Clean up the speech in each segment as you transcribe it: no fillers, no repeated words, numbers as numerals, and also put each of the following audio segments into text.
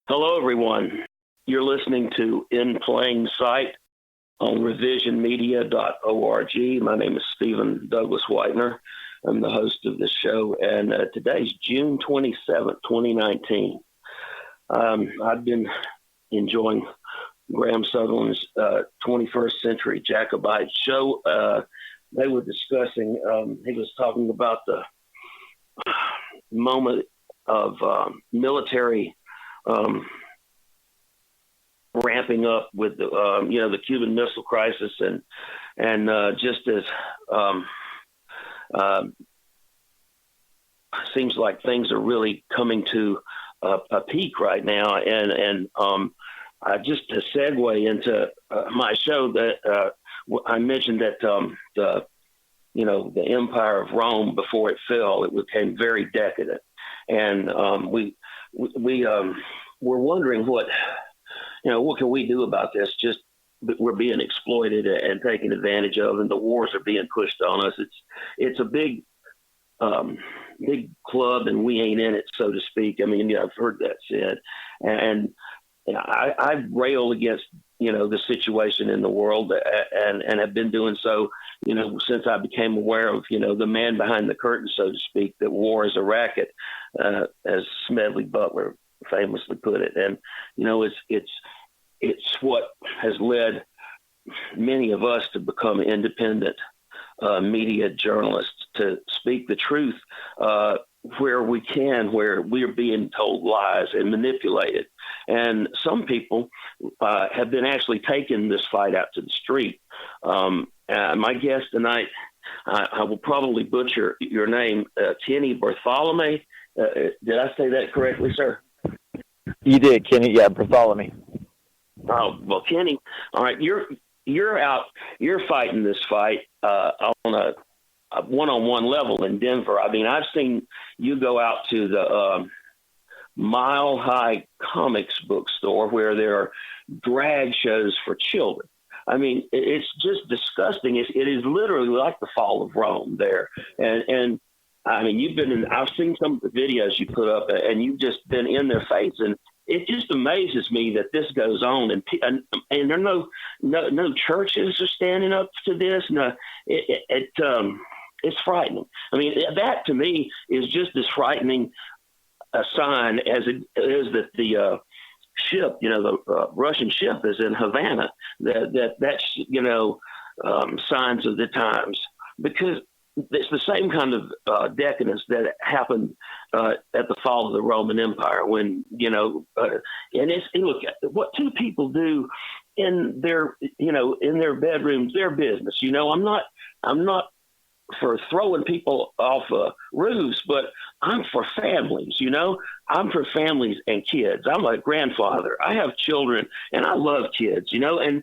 Hello, everyone. You're listening to In Plain Sight on revisionmedia.org. My name is Stephen Douglas Whitener. I'm the host of this show, and today's June 27th, 2019. I've been enjoying Graeme Sutherland's 21st Century Jacobite show. They were discussing, he was talking about the moment of military ramping up with the Cuban Missile Crisis, and just as seems like things are really coming to a peak right now, and just to segue into my show, that I mentioned that the Empire of Rome, before it fell, it became very decadent, and we're wondering what can we do about this? Just that we're being exploited and taken advantage of, and the wars are being pushed on us. It's a big club, and we ain't in it, so to speak. I mean, I've heard that said, and I rail against the situation in the world, and have been doing so since I became aware of the man behind the curtain, so to speak, that war is a racket, as Smedley Butler famously put it. And it's what has led many of us to become independent media journalists, to speak the truth where we can, where we're being told lies and manipulated. And some people have been actually taking this fight out to the street. My guest tonight, I will probably butcher your name, Kenny Bertholomey. Did I say that correctly, sir? You did, Kenny. Yeah, Bertholomey. Oh, well, Kenny, all right, you're out, you're fighting this fight on a one-on-one level in Denver. I mean, I've seen you go out to the Mile High Comics bookstore where there are drag shows for children. I mean, it's just disgusting. It is literally like the fall of Rome there. And I mean, I've seen some of the videos you put up, and you've just been in their face, and it just amazes me that this goes on, and there are no churches are standing up to this. No, it's frightening. I mean, that to me is just as frightening a sign as it is that the ship, the Russian ship is in Havana. That's signs of the times, because it's the same kind of decadence that happened at the fall of the Roman Empire, when and look, what two people do in their bedrooms, their business. I'm not for throwing people off roofs, but I'm for families. I'm for families and kids. I'm a grandfather. I have children, and I love kids. And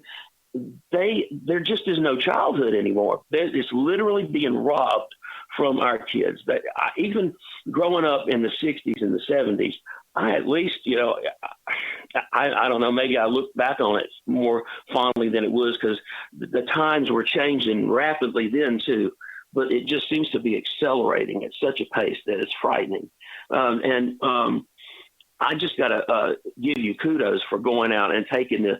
there just is no childhood anymore. It's literally being robbed from our kids. Even growing up in the 60s and the 70s, I at least, I don't know, maybe I look back on it more fondly than it was, because the times were changing rapidly then too, but it just seems to be accelerating at such a pace that it's frightening. I just got to give you kudos for going out and taking the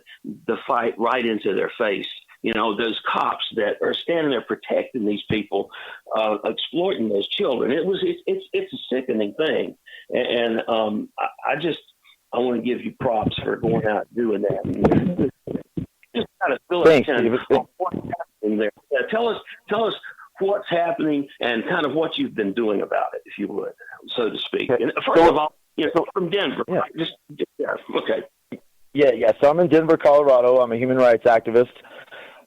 fight right into their face. Those cops that are standing there protecting these people, exploiting those children. It's a sickening thing, and I want to give you props for going out and doing that. Just kind of fill Thanks, in on what's happening there. Yeah, tell us what's happening and kind of what you've been doing about it, if you would, so to speak. And first of all, from Denver, yeah. Right? Okay. Yeah. So I'm in Denver, Colorado. I'm a human rights activist.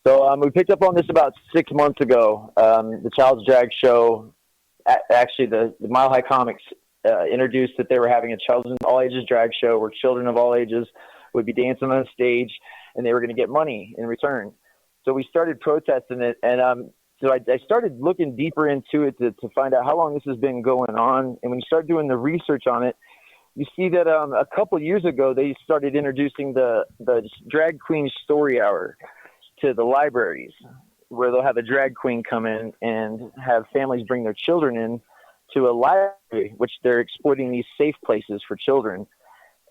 So we picked up on this about 6 months ago. The Child's Drag Show, actually the Mile High Comics introduced that they were having a children's all ages drag show where children of all ages would be dancing on stage, and they were going to get money in return. So we started protesting it, and so I started looking deeper into it to find out how long this has been going on. And when you start doing the research on it, you see that a couple years ago, they started introducing the drag queen story hour to the libraries, where they'll have a drag queen come in and have families bring their children in to a library, which they're exploiting these safe places for children.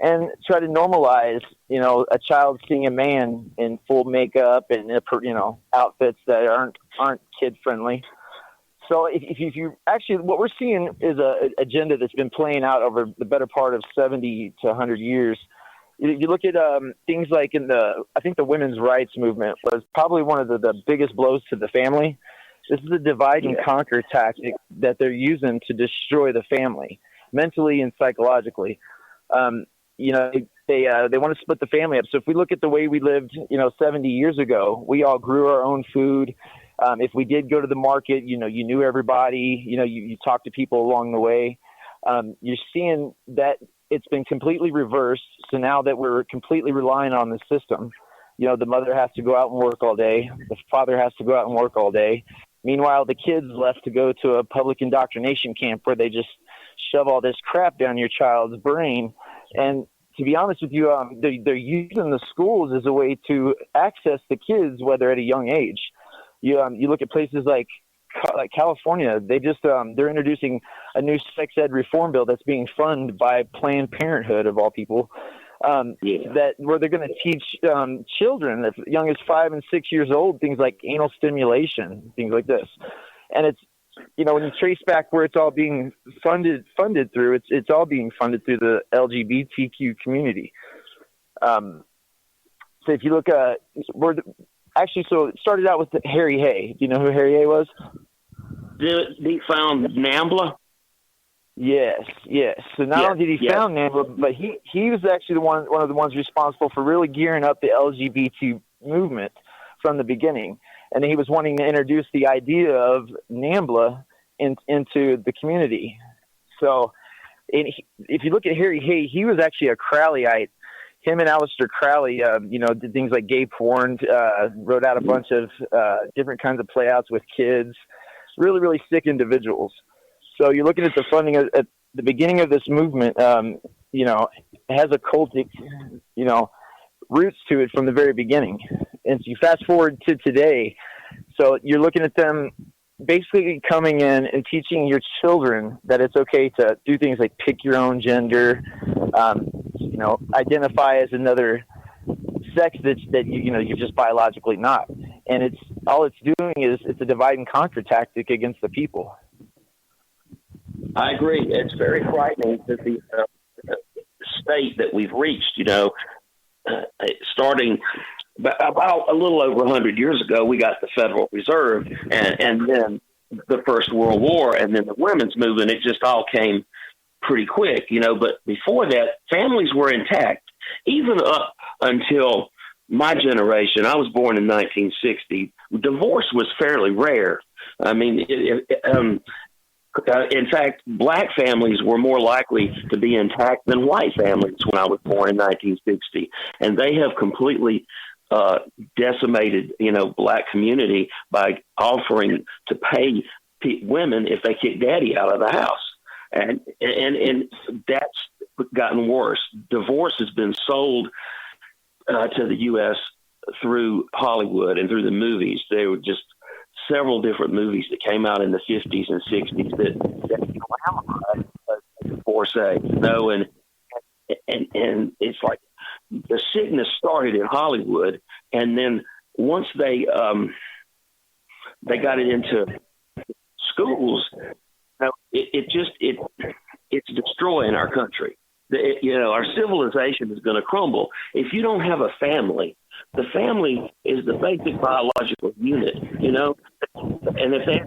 and try to normalize, a child seeing a man in full makeup and, outfits that aren't kid friendly. So if you actually, what we're seeing is a agenda that's been playing out over the better part of 70 to 100 years. You look at things like I think the women's rights movement was probably one of the biggest blows to the family. This is a divide and conquer tactic that they're using to destroy the family, mentally and psychologically. They want to split the family up. So if we look at the way we lived, 70 years ago, we all grew our own food. If we did go to the market, you knew everybody, you talked to people along the way. You're seeing that it's been completely reversed. So now that we're completely relying on the system, the mother has to go out and work all day. The father has to go out and work all day. Meanwhile, the kid's left to go to a public indoctrination camp where they just shove all this crap down your child's brain. And to be honest with you, they're using the schools as a way to access the kids, whether at a young age. You look at places like California, they're introducing a new sex ed reform bill that's being funded by Planned Parenthood, of all people, where they're going to teach children as young as 5 and 6 years old things like anal stimulation, things like this. And it's, when you trace back where it's all being funded through, it's all being funded through the LGBTQ community. So if you look at so it started out with Harry Hay. Do you know who Harry Hay was? He found NAMBLA? Yes. So not only did he found NAMBLA, but he was actually one of the ones responsible for really gearing up the LGBT movement from the beginning. And he was wanting to introduce the idea of NAMBLA into the community. So if you look at Harry Hay, he was actually a Crowleyite. Him and Aleister Crowley, did things like gay porn, wrote out a bunch of different kinds of playouts with kids, really, really sick individuals. So you're looking at the funding at the beginning of this movement, it has a cultic, roots to it from the very beginning. And so you fast forward to today, so you're looking at them basically coming in and teaching your children that it's okay to do things like pick your own gender, identify as another sex that you're just biologically not. And it's doing is it's a divide and conquer tactic against the people. I agree. It's very frightening that the state that we've reached, starting about a little over 100 years ago, we got the Federal Reserve and then the First World War and then the women's movement. It just all came pretty quick, but before that, families were intact, even up until my generation. I was born in 1960. Divorce was fairly rare. I mean, in fact, black families were more likely to be intact than white families when I was born in 1960. And they have completely decimated, black community by offering to pay women if they kick daddy out of the house. And that's gotten worse. Divorce has been sold to the U.S. through Hollywood and through the movies. There were just several different movies that came out in the 50s and 60s that glamorized divorce, and it's like the sickness started in Hollywood, and then once they got it into schools, it's destroying our country. Our civilization is going to crumble if you don't have a family. The family is the basic biological unit, and if they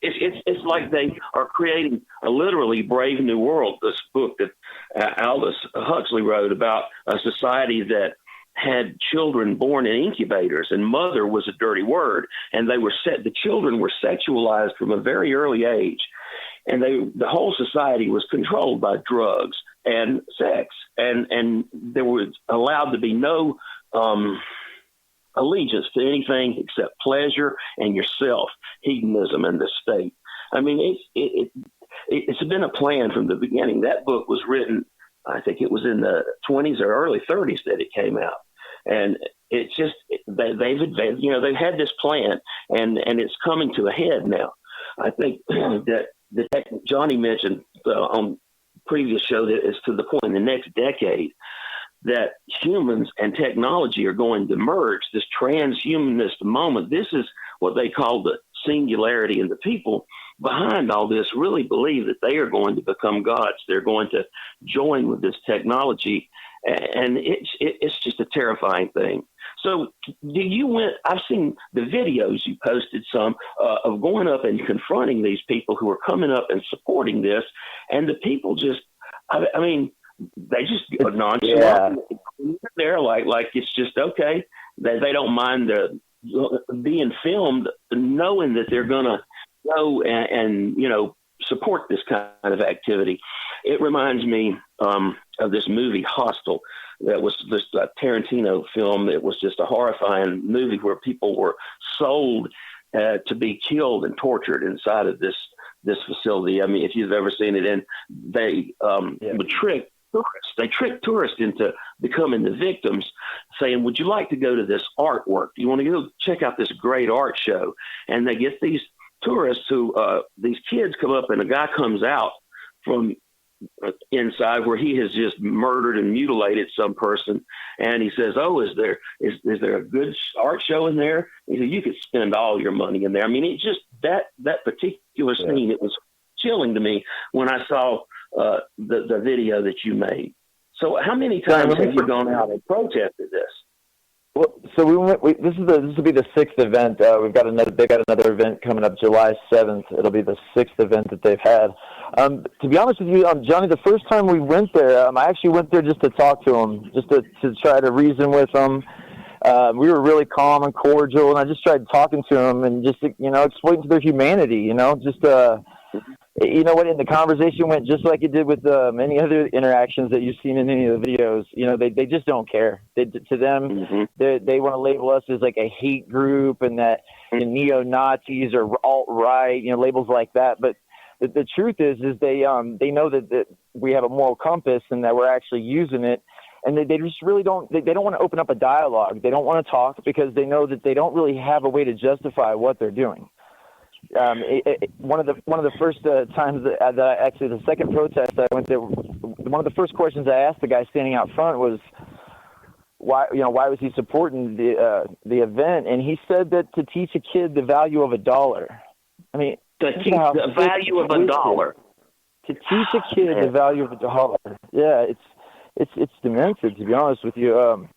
it's like they are creating a literally Brave New World. This book that Aldous Huxley wrote about a society that had children born in incubators, and mother was a dirty word, and the children were sexualized from a very early age. And the whole society was controlled by drugs and sex, and there was allowed to be no allegiance to anything except pleasure and yourself, hedonism, and the state. I mean, it's been a plan from the beginning. That book was written, I think it was in the 20s or early 30s that it came out, and it's just they've advanced. They've had this plan, and it's coming to a head now. I think that Johnny mentioned on previous show that is to the point in the next decade that humans and technology are going to merge, this transhumanist moment. This is what they call the singularity, and the people behind all this really believe that they are going to become gods. They're going to join with this technology, and it's just a terrifying thing. So I've seen the videos you posted some of going up and confronting these people who are coming up and supporting this, and the people just, I mean, they just are nonchalant. Yeah. They're like it's just okay. They don't mind being filmed, knowing that they're going to go and support this kind of activity. It reminds me of this movie Hostel. That was this Tarantino film. It was just a horrifying movie where people were sold to be killed and tortured inside of this facility. I mean, if you've ever seen it, and they would trick tourists. They trick tourists into becoming the victims, saying, "Would you like to go to this artwork? Do you want to go check out this great art show?" And they get these tourists who, these kids come up, and a guy comes out from inside where he has just murdered and mutilated some person, and he says, "Oh, is there a good art show in there?" He said, "You could spend all your money in there." I mean, it just that particular scene, it was chilling to me when I saw the video that you made. So how many times have you gone out and protested this? Well, so this will be the sixth event. They've got another event coming up July 7th. It'll be the sixth event that they've had. To be honest with you, Johnny, the first time we went there, I actually went there just to talk to them, just to try to reason with them. We were really calm and cordial, and I just tried talking to them and just, explaining to their humanity, what, and the conversation went just like it did with many other interactions that you've seen in any of the videos. They just don't care. To them, they want to label us as like a hate group, and that neo-Nazis or alt-right, labels like that. But the truth is they know that we have a moral compass and that we're actually using it. And they just really don't. They don't want to open up a dialogue. They don't want to talk because they know that they don't really have a way to justify what they're doing. One of the first times that actually the second protest I went there, one of the first questions I asked the guy standing out front was why was he supporting the event, and he said that to teach a kid the value of $1. I mean, to teach the value of $1. To teach a kid the value of $1. Yeah, it's demented, to be honest with you.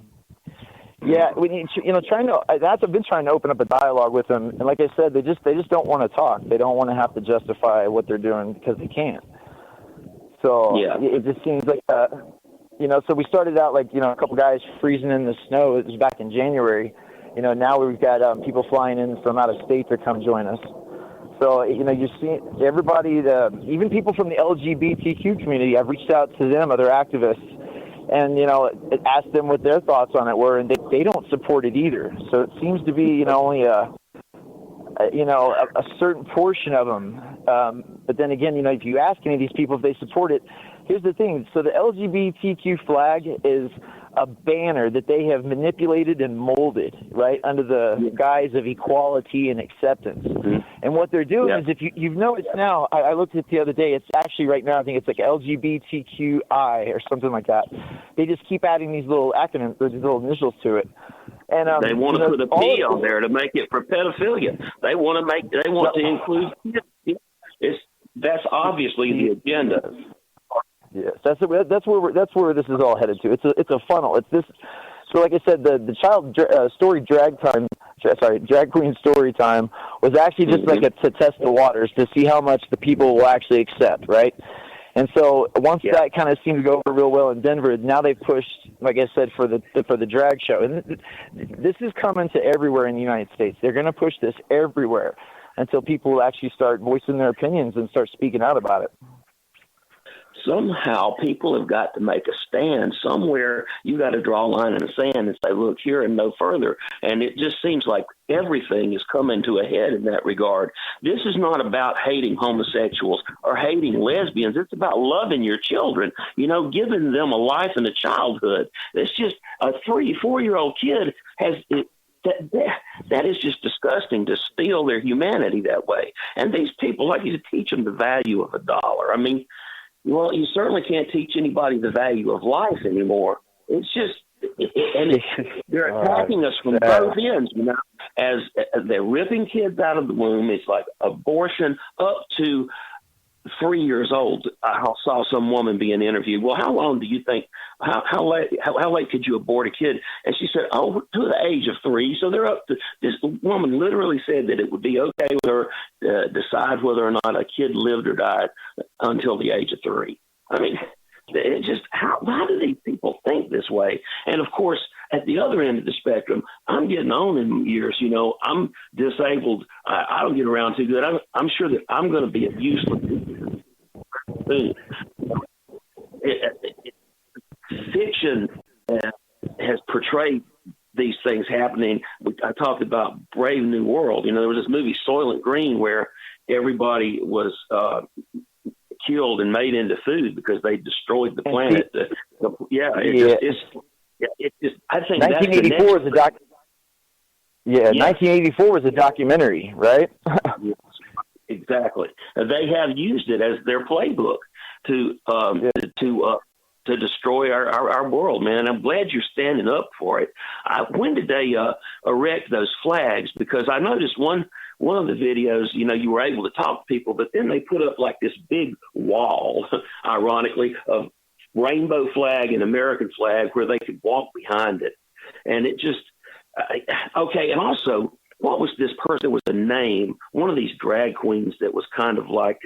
Yeah, we need I've been trying to open up a dialogue with them, and like I said, they just don't want to talk. They don't want to have to justify what they're doing because they can't. So it just seems like so we started out like a couple guys freezing in the snow. It was back in January. Now we've got people flying in from out of state to come join us. So you see everybody, even people from the LGBTQ community. I've reached out to them, other activists, and asked them what their thoughts on it were, and they don't support it either. So it seems to be only a certain portion of them. But then again, if you ask any of these people if they support it, here's the thing. So the LGBTQ flag is a banner that they have manipulated and molded, right, under the guise of equality and acceptance. And what they're doing is, if you've noticed now, I looked at it the other day, it's actually right now, I think it's like LGBTQI or something like that. They just keep adding these little acronyms, these little initials to it. And they want to put a P on there to make it for pedophilia. They want to include kids. That's obviously the agenda. Yes, that's where this is all headed to. It's a funnel. It's this. So, like I said, the child drag queen story time was actually just like to test the waters to see how much the people will actually accept, right? And so once that kind of seemed to go over real well in Denver, now they've pushed, like I said, for the drag show. And this is coming to everywhere in the United States. They're going to push this everywhere until people actually start voicing their opinions and start speaking out about it. Somehow people have got to make a stand. Somewhere you got to draw a line in the sand and say, look, here and no further. And it just seems like everything is coming to a head in that regard. This is not about hating homosexuals or hating lesbians. It's about loving your children, giving them a life and a childhood. It's just a 3-4-year-old kid has it. That is just disgusting to steal their humanity that way. And these people like you to teach them the value of $1. I mean, Well, you certainly can't teach anybody the value of life anymore. It's just, they're attacking us from both ends, as they're ripping kids out of the womb. It's like abortion up to 3 years old. I saw some woman being interviewed. Well, how long do you think, how late could you abort a kid? And she said, to the age of 3. So they're up to, this woman literally said that it would be okay with her to decide whether or not a kid lived or died until the age of 3. I mean, it just, why do these people think this way? And of course, at the other end of the spectrum, I'm getting on in years. I'm disabled. I don't get around too good. I'm sure that I'm going to be a useless fiction has portrayed these things happening. I talked about Brave New World. There was this movie Soylent Green where everybody was killed and made into food because they destroyed the planet. I think 1984 was a doc. Yeah, 1984 was a documentary, right? Yes, exactly. They have used it as their playbook to destroy our world, man. I'm glad you're standing up for it. When did they erect those flags? Because I noticed one of the videos, you were able to talk to people, but then they put up like this big wall, ironically, of rainbow flag and American flag where they could walk behind it. And it just, okay. And also, what was this person? There was a name, one of these drag queens that was kind of like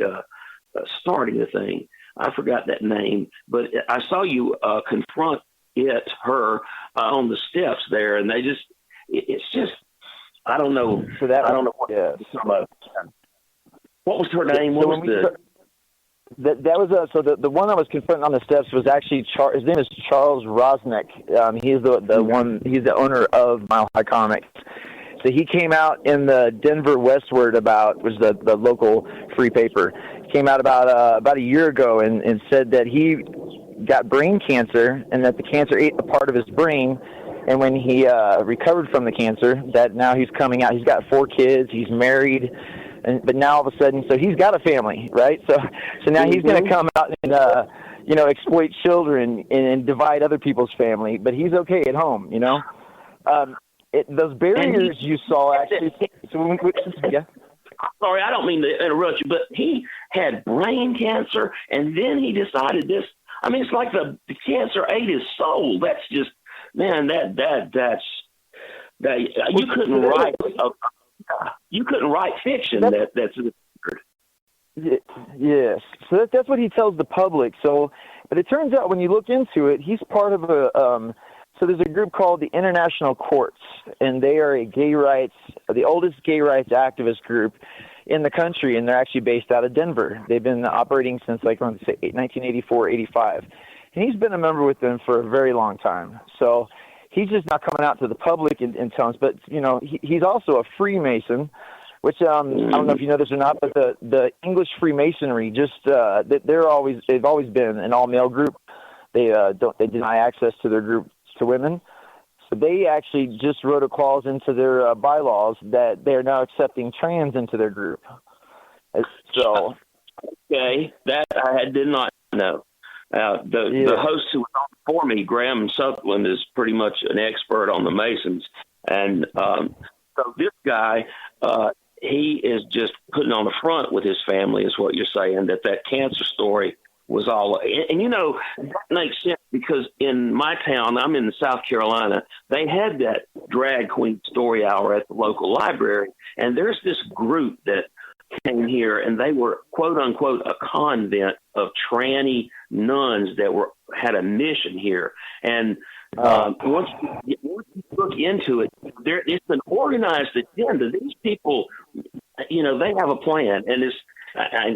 starting the thing. I forgot that name, but I saw you confront her on the steps there, and it's just, I don't know. So that, I don't know what. Yeah. What was her name? What was that was so the one I was confronting on the steps was actually his name is Charles Rosnick. He's the one. He's the owner of Mile High Comics. So he came out in the Denver Westward was the local free paper. Came out about a year ago and said that he got brain cancer and that the cancer ate a part of his brain. And when he recovered from the cancer, that now he's coming out. He's got 4 kids. He's married. But now all of a sudden, so he's got a family, right? So now he's going to come out and, exploit children and divide other people's family. But he's okay at home, those barriers you saw actually. Yeah. Sorry, I don't mean to interrupt you, but he had brain cancer, and then he decided this. I mean, it's like the cancer ate his soul. That's just, man, that's you couldn't write. You couldn't write fiction that's. Yes, so that's what he tells the public. So, but it turns out when you look into it, he's part of so there's a group called the International Courts, and they are the oldest gay rights activist group in the country, and they're actually based out of Denver. They've been operating since 1984, 85, and he's been a member with them for a very long time. So he's just not coming out to the public and telling us, but he's also a Freemason, which I don't know if you know this or not, but the English Freemasonry they've always been an all male group. They deny access to their group to women. So they actually just wrote a clause into their bylaws that they're now accepting trans into their group. So, okay, that I did not know. The host who was on before me, Graeme Sutherland, is pretty much an expert on the Masons, and so this guy, he is just putting on the front with his family, is what you're saying. That cancer story was all, and that makes sense because in my town, I'm in South Carolina, they had that drag queen story hour at the local library, and there's this group that came here, and they were quote unquote a convent of tranny nuns that had a mission here, and once you look into it, it's an organized agenda. These people, they have a plan, and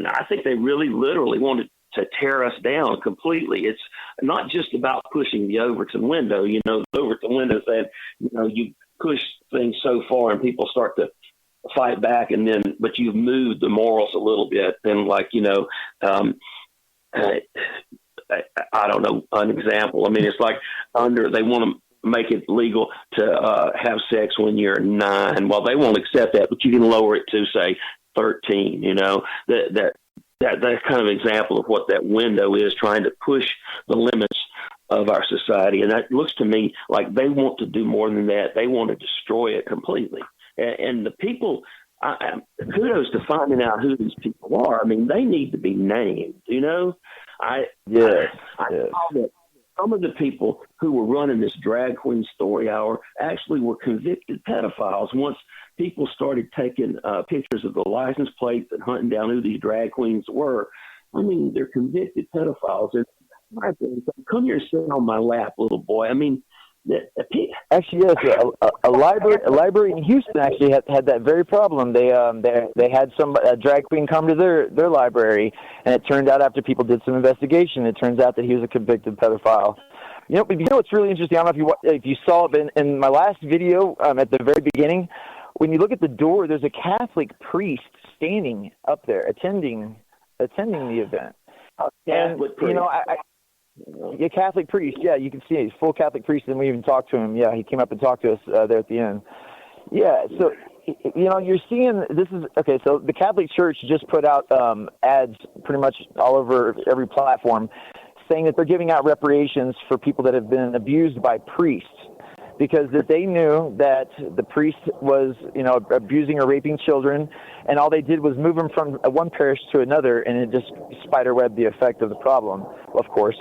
I think they really literally wanted to tear us down completely. It's not just about pushing the Overton window. The Overton window saying, you push things so far and people start to fight back, but you've moved the morals a little bit. And I don't know, an example. I mean, it's like they want to make it legal to have sex when you're 9. Well, they won't accept that, but you can lower it to say 13. That that kind of example of what that window is, trying to push the limits of our society. And that looks to me like they want to do more than that. They want to destroy it completely. And the people, kudos to finding out who these people are. I mean, they need to be named, you know? I saw that some of the people who were running this drag queen story hour actually were convicted pedophiles. Once people started taking pictures of the license plates and hunting down who these drag queens were, I mean, they're convicted pedophiles. And I think, come here and sit on my lap, little boy. I mean, actually, yes, a library in Houston actually had that very problem. They had a drag queen come to their library, and it turned out after people did some investigation, it turns out that he was a convicted pedophile. You know what's really interesting? I don't know if you saw it in my last video at the very beginning. When you look at the door, there's a Catholic priest standing up there attending the event. And you know, a Catholic priest, yeah, you can see it. He's full Catholic priest, and we even talked to him. Yeah, he came up and talked to us there at the end. Yeah, so, you know, you're seeing this is, okay, so the Catholic Church just put out ads pretty much all over every platform saying that they're giving out reparations for people that have been abused by priests, because that they knew that the priest was, you know, abusing or raping children, and all they did was move them from one parish to another, and it just spiderwebbed the effect of the problem, of course.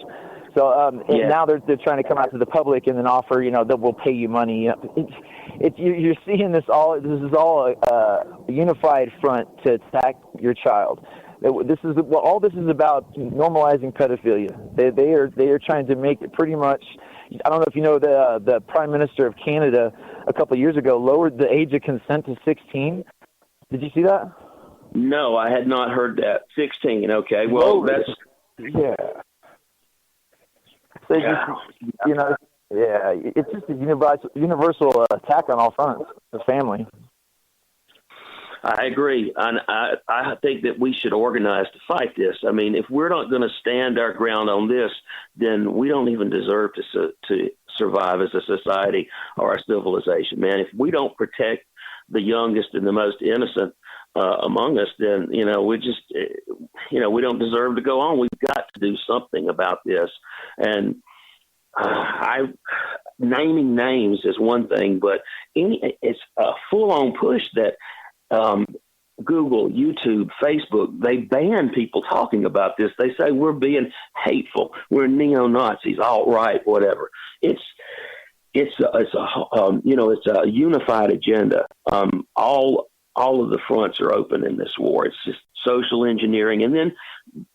So and now they're trying to come out to the public and then offer, you know, that we'll pay you money. You know, you're seeing this all. This is all a unified front to attack your child. This is all this is about, normalizing pedophilia. They are trying to make it pretty much. I don't know if you know the Prime Minister of Canada a couple of years ago lowered the age of consent to 16. Did you see that? No, I had not heard that. 16. Okay, well that's So you know, it's just a universal attack on all fronts. The family. I agree, and I think that we should organize to fight this. I mean, if we're not going to stand our ground on this, then we don't even deserve to survive as a society or our civilization, man. If we don't protect the youngest and the most innocent among us, then, you know, we just, you know, we don't deserve to go on. We've got to do something about this. And naming names is one thing, but it's a full-on push that Google, YouTube, Facebook, they ban people talking about this. They say we're being hateful, we're neo-Nazis, alt-right, whatever. It's a unified agenda. All of the fronts are open in this war. It's just social engineering, and then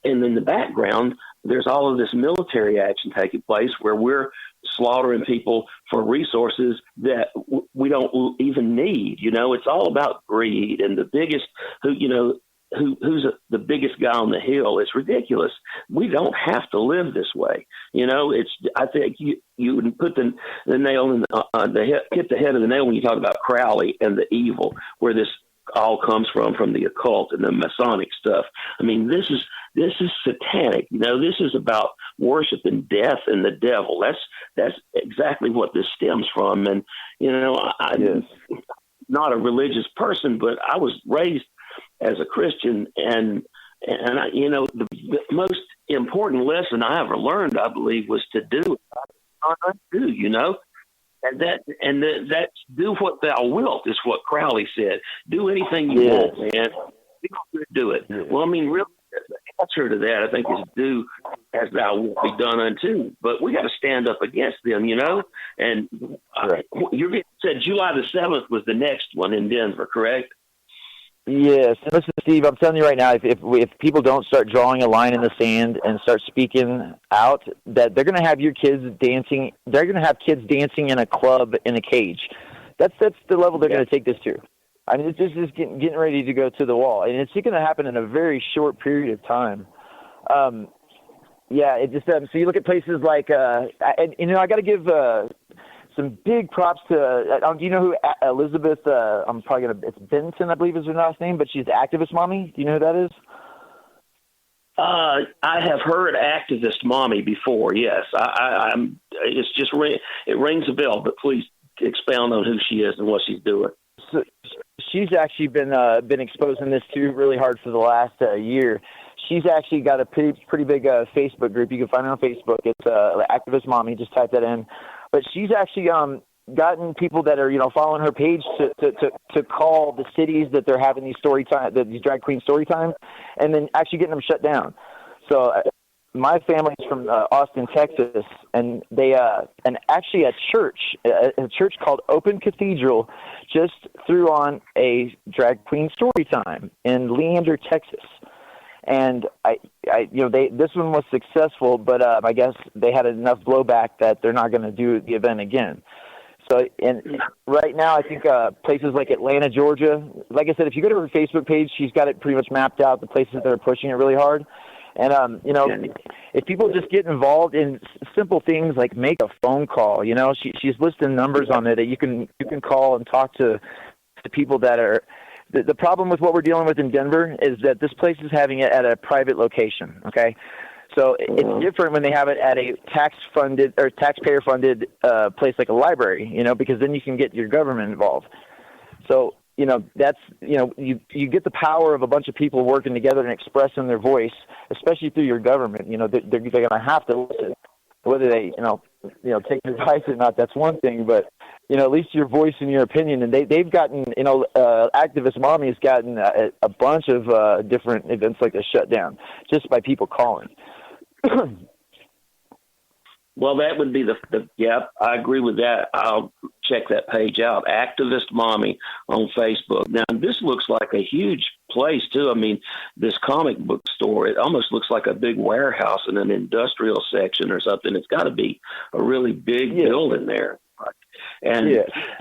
in the background, there's all of this military action taking place where we're slaughtering people for resources that we don't even need. You know, it's all about greed, and the biggest who's the biggest guy on the hill. It's ridiculous. We don't have to live this way. You know, I think you would put the nail in hit the head of the nail when you talk about Crowley and the evil, where this all comes from the occult and the Masonic stuff. I mean, this is satanic. You know, this is about worshiping death and the devil. That's exactly what this stems from. And, you know, I'm not a religious person, but I was raised as a Christian, and I, you know, the most important lesson I ever learned, I believe, was to do, not undo, you know. And that's do what thou wilt is what Crowley said. Do anything you want, man. Do it. Yeah. Well, I mean, really, the answer to that, I think, is do as thou wilt be done unto. But we got to stand up against them, you know. And you said July the 7th was the next one in Denver, correct? Yes. Listen, Steve, I'm telling you right now, if people don't start drawing a line in the sand and start speaking out, that they're going to have your kids dancing. They're going to have kids dancing in a club in a cage. That's the level they're going to take this to. I mean, it's just getting ready to go to the wall, and it's going to happen in a very short period of time. It just so you look at places like, and you know, I got to give some big props to, do you know who Elizabeth, it's Benson, I believe is her last name, but she's the activist mommy. Do you know who that is? I have heard activist mommy before, yes. It's just, it rings a bell, but please expound on who she is and what she's doing. So she's actually been exposing this too really hard for the last year. she's actually got a pretty big Facebook group. You can find her on Facebook. It's Activist Mommy. Just type that in. But she's actually gotten people that are following her page to call the cities that they're having these these drag queen story time, and then actually getting them shut down. So my family's from Austin, Texas, and they and actually a church called Open Cathedral just threw on a drag queen story time in Leander, Texas. And this one was successful, but I guess they had enough blowback that they're not going to do the event again. So, and right now, I think places like Atlanta, Georgia, like I said, if you go to her Facebook page, she's got it pretty much mapped out, the places that are pushing it really hard. And, if people just get involved in simple things like make a phone call, she's listing numbers on it that you can call and talk to people that are. The problem with what we're dealing with in Denver is that this place is having it at a private location, okay? So it's different when they have it at a tax-funded or taxpayer-funded place like a library, because then you can get your government involved. So, that's, you get the power of a bunch of people working together and expressing their voice, especially through your government. They're going to have to listen. Whether they, take advice or not, that's one thing, but, at least your voice and your opinion. And they've gotten, Activist Mommy has gotten a bunch of different events like this shut down just by people calling. Well, that would be I agree with that. I'll check that page out. Activist Mommy on Facebook. Now, this looks like a huge place, too. I mean, this comic book store, it almost looks like a big warehouse in an industrial section or something. It's got to be a really big building there. And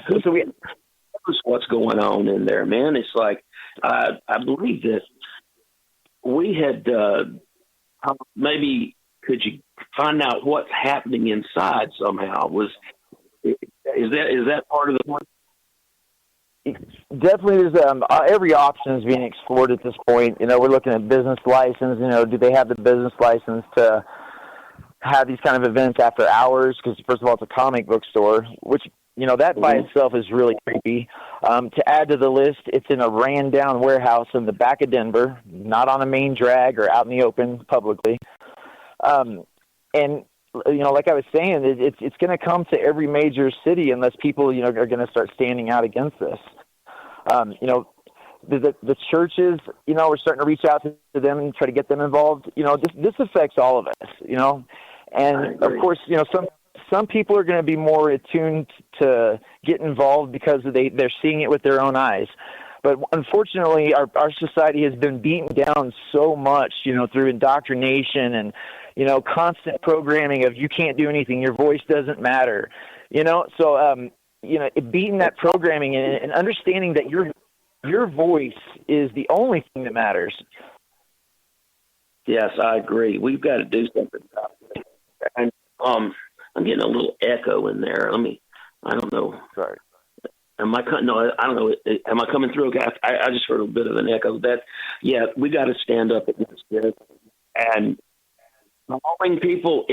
who knows what's going on in there, man? It's like, I believe that we had maybe could you find out what's happening inside somehow? Is that part of the point? Definitely, there's every option is being explored at this point. We're looking at business license. Do they have the business license to have these kind of events after hours? Because first of all, it's a comic book store, which that by itself is really creepy. To add to the list, it's in a ran down warehouse in the back of Denver, not on a main drag or out in the open publicly. And like I was saying, it's going to come to every major city unless people, are going to start standing out against this. The churches, we're starting to reach out to them and try to get them involved. This affects all of us, and of course, some people are going to be more attuned to get involved because they're seeing it with their own eyes. But unfortunately, our society has been beaten down so much, through indoctrination and, constant programming of you can't do anything, your voice doesn't matter, So, beating that programming and understanding that your voice is the only thing that matters. Yes, I agree. We've got to do something about it. And I'm getting a little echo in there. I don't know. Sorry. Am I no, I don't know. Am I coming through? Okay. I just heard a bit of an echo. We got to stand up against this and calling people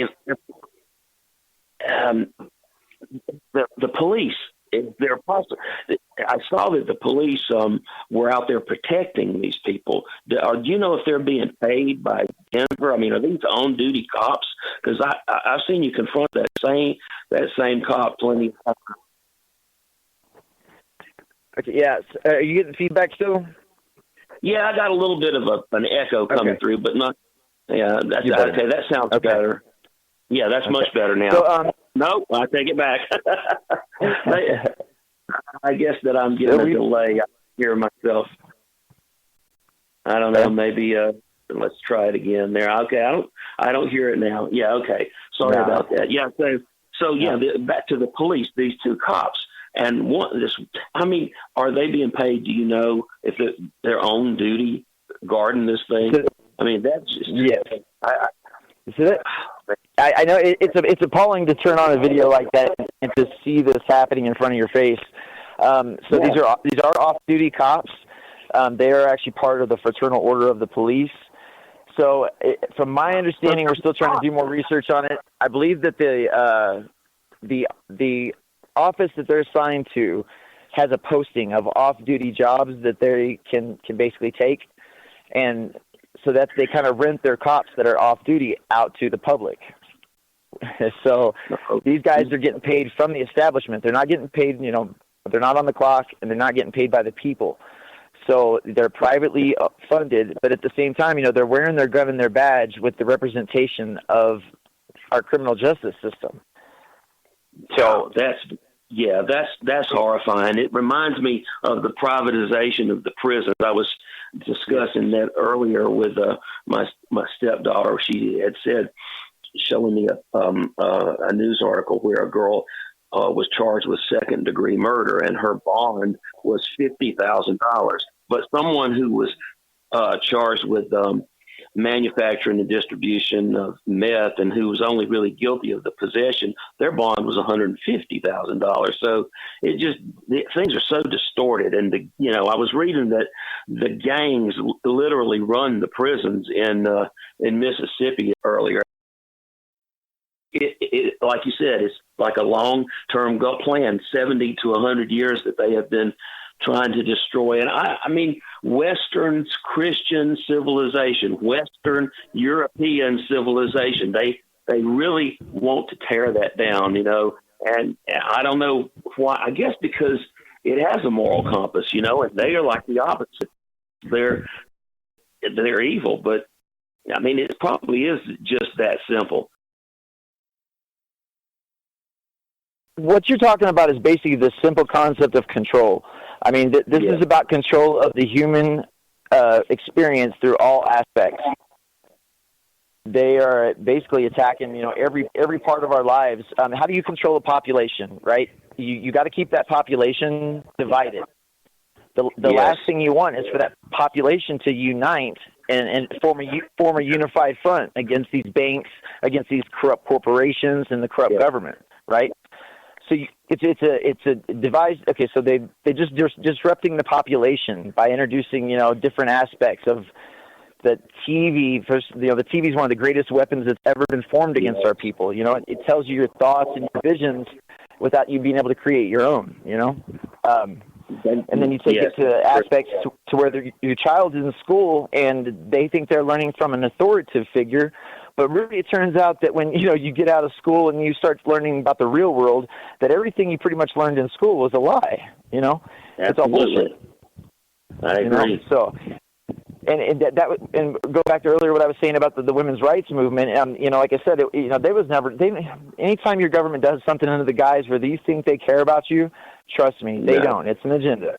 the police. If they're possible, I saw that the police were out there protecting these people. Do you know if they're being paid by Denver? I mean, are these on-duty cops? Because I've seen you confront that same cop plenty of times. Okay, yeah. Are you getting feedback still? Yeah, I got a little bit of an echo coming through, but not. Yeah, that's okay. That sounds better. Yeah, that's much better now. So, no, I take it back. I guess that I'm getting a delay. I hear myself. I don't know. Maybe let's try it again. There. Okay. I don't hear it now. Yeah. Okay. Sorry about that. Yeah. So back to the police. These two cops. And are they being paid? Do you know if they're on duty guarding this thing? I mean, that's just I know it's appalling to turn on a video like that and to see this happening in front of your face. These are off-duty cops. They are actually part of the Fraternal Order of the Police. So, from my understanding, we're still trying to do more research on it. I believe that the office that they're assigned to has a posting of off-duty jobs that they can basically take. And so that they kind of rent their cops that are off duty out to the public. So these guys are getting paid from the establishment. They're not getting paid, they're not on the clock, and they're not getting paid by the people. So they're privately funded, but at the same time, they're wearing their gun and their badge with the representation of our criminal justice system. So that's horrifying. It reminds me of the privatization of the prisons. I was discussing that earlier with my stepdaughter. She had said, showing me a news article where a girl was charged with second-degree murder, and her bond was $50,000. But someone who was charged with manufacturing and distribution of meth, and who was only really guilty of the possession, their bond was $150,000. So things are so distorted. And I was reading that the gangs literally run the prisons in Mississippi earlier. It like you said, it's like a long-term plan, 70 to 100 years that they have been trying to destroy. And I mean, Western Christian civilization, Western European civilization, they really want to tear that down, and I don't know why. I guess because it has a moral compass, and they are like the opposite. They're evil, but I mean, it probably is just that simple. What you're talking about is basically the simple concept of control. I mean, this is about control of the human experience through all aspects. They are basically attacking, every part of our lives. How do you control a population, right? You got to keep that population divided. The last thing you want is for that population to unite and form a unified front against these banks, against these corrupt corporations and the corrupt government, right? So it's a devised. Okay, so they just disrupting the population by introducing different aspects of the TV. First, the TV is one of the greatest weapons that's ever been formed against our people. It tells you your thoughts and your visions without you being able to create your own. And then you take it to aspects to where your child is in school and they think they're learning from an authoritative figure. But really, it turns out that when you get out of school and you start learning about the real world, that everything you pretty much learned in school was a lie. It's all bullshit. I agree. So, and go back to earlier what I was saying about the women's rights movement. Like I said, there was never. Anytime your government does something under the guise where you think they care about you, trust me, they don't. It's an agenda.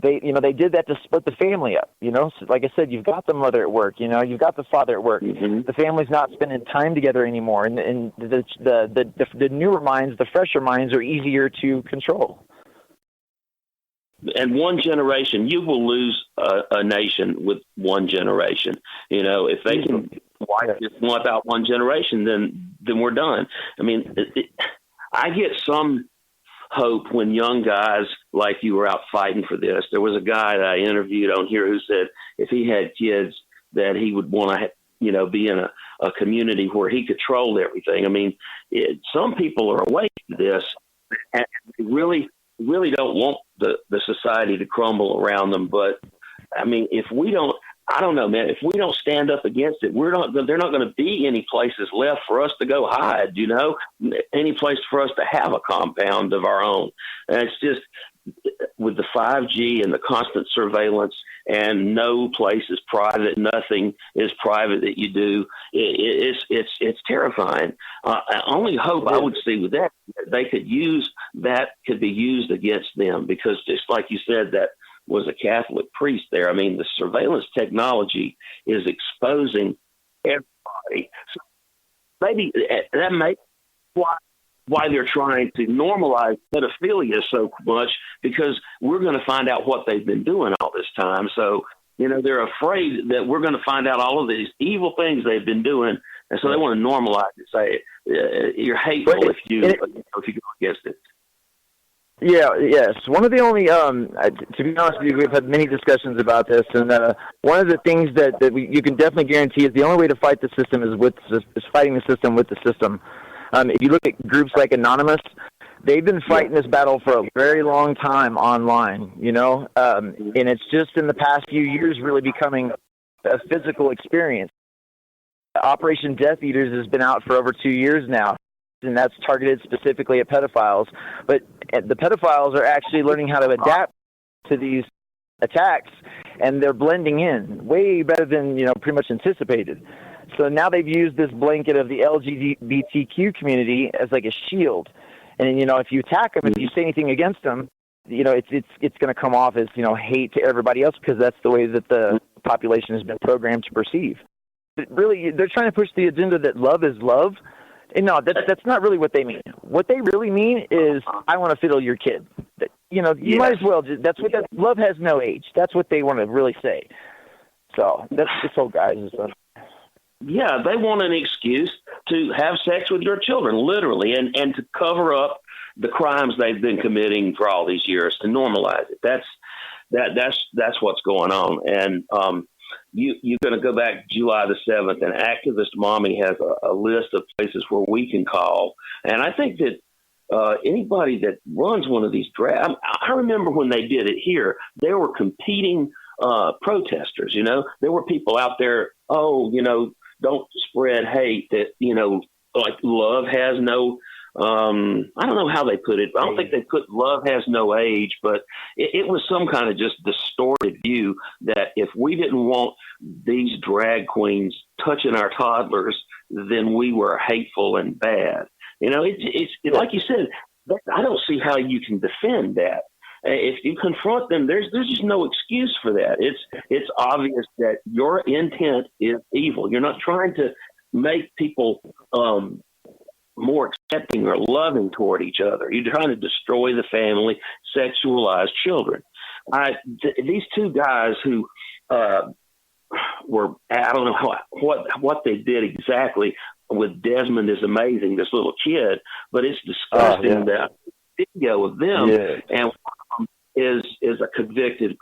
They did that to split the family up. So like I said, you've got the mother at work. You've got the father at work. Mm-hmm. The family's not spending time together anymore, and the newer minds, the fresher minds, are easier to control. And one generation, you will lose a nation with one generation. If they can wipe out one generation, then we're done. I mean, I get some hope when young guys like you were out fighting for this. There was a guy that I interviewed on here who said if he had kids that he would want to, be in a community where he controlled everything. I mean, some people are awake to this and really don't want the society to crumble around them. But I mean, if we don't, I don't know, man, if we don't stand up against it, they're not going to be any places left for us to go hide, any place for us to have a compound of our own. And it's just with the 5G and the constant surveillance and no place is private, nothing is private that you do. It's terrifying. Only hope I would see with that could be used against them, because just like you said, that was a Catholic priest there. I mean, the surveillance technology is exposing everybody. So maybe that may be why they're trying to normalize pedophilia so much, because we're going to find out what they've been doing all this time. So, they're afraid that we're going to find out all of these evil things they've been doing. And so they want to normalize it, say you're hateful if you go against it. Yeah, yes. One of the only, to be honest with you, we've had many discussions about this, and one of the things that you can definitely guarantee is the only way to fight the system is fighting the system with the system. If you look at groups like Anonymous, they've been fighting this battle for a very long time online, and it's just in the past few years really becoming a physical experience. Operation Death Eaters has been out for over 2 years now, and that's targeted specifically at pedophiles. But the pedophiles are actually learning how to adapt to these attacks, and they're blending in way better than pretty much anticipated. So now they've used this blanket of the LGBTQ community as like a shield, and if you attack them, if you say anything against them, it's going to come off as hate to everybody else, because that's the way that the population has been programmed to perceive. But really, they're trying to push the agenda that love is love. And no, that's not really what they mean. What they really mean is, I want to fiddle your kid. You might as well. Love has no age. That's what they want to really say. So that's this whole guys. Yeah, they want an excuse to have sex with your children, literally, and to cover up the crimes they've been committing for all these years, to normalize it. That's what's going on. And you're going to go back July the 7th, and Activist Mommy has a list of places where we can call. And I think that anybody that runs one of these I remember when they did it here, there were competing protesters. There were people out there, don't spread hate, that, like love has no, I don't know how they put it. I don't think they put love has no age, but it was some kind of just distorted view that if we didn't want these drag queens touching our toddlers, then we were hateful and bad. It's like you said, I don't see how you can defend that. If you confront them, there's just no excuse for that. It's obvious that your intent is evil. You're not trying to make people more accepting or loving toward each other. You're trying to destroy the family, sexualize children. These two guys who were, I don't know what they did exactly with Desmond is amazing, this little kid, but it's disgusting that video of them, and is a convicted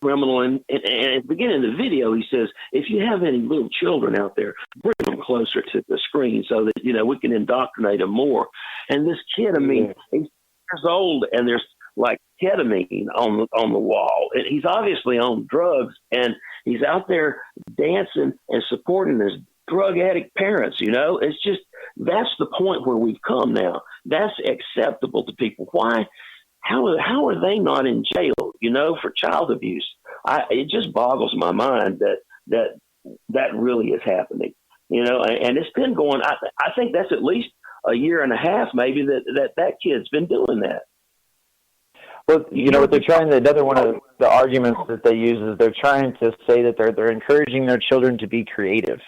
criminal. And at the beginning of the video, he says, if you have any little children out there, bring them closer to the screen so that, we can indoctrinate them more. And this kid, he's years old, and there's like ketamine on the wall. And he's obviously on drugs, and he's out there dancing and supporting his drug addict parents. It's just, that's the point where we've come now. That's acceptable to people. Why? How are they not in jail, for child abuse? It just boggles my mind that really is happening, and it's been going, I think that's at least a year and a half, maybe, that kid's been doing that. Well, what they're trying to, another one of the arguments that they use is they're trying to say that they're encouraging their children to be creative.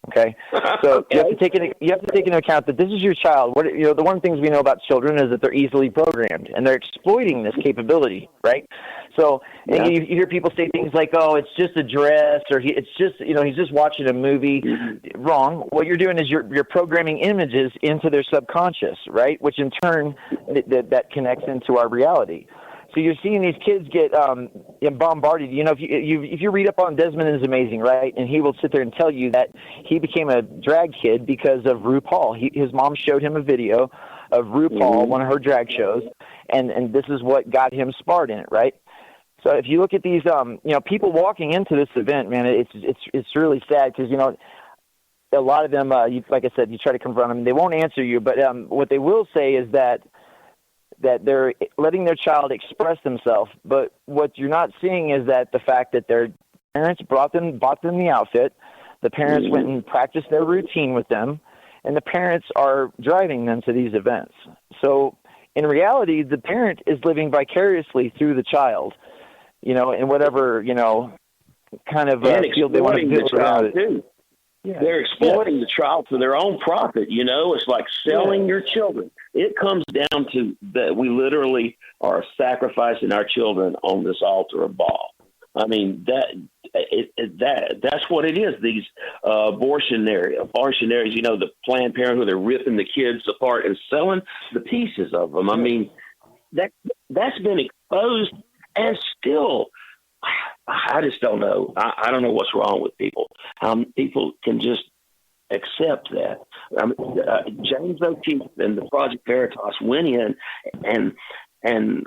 Okay, so okay. You have to take into account that this is your child. The one things we know about children is that they're easily programmed, and they're exploiting this capability, right? So you hear people say things like, "Oh, it's just a dress," or he's just watching a movie. Mm-hmm. Wrong. What you're doing is you're programming images into their subconscious, right? Which in turn that connects into our reality. So you're seeing these kids get bombarded. If you read up on Desmond is amazing, right? And he will sit there and tell you that he became a drag kid because of RuPaul. His mom showed him a video of RuPaul, one of her drag shows, and this is what got him sparred in it, right? So if you look at these, people walking into this event, man, it's really sad because a lot of them, like I said, you try to confront them, they won't answer you. But what they will say is that they're letting their child express themselves. But what you're not seeing is that the fact that their parents bought them the outfit, the parents went and practiced their routine with them, and the parents are driving them to these events. So in reality, the parent is living vicariously through the child, in whatever, kind of field they want to build around it. Too. Yeah. They're exploiting the child for their own profit. It's like selling your children. It comes down to that we literally are sacrificing our children on this altar of Baal. I mean, that's what it is. These abortionaries, the Planned Parenthood, they're ripping the kids apart and selling the pieces of them. I mean, that's been exposed, and still, I just don't know. I don't know what's wrong with people. People can just accept that. James O'Keefe and the Project Veritas went in and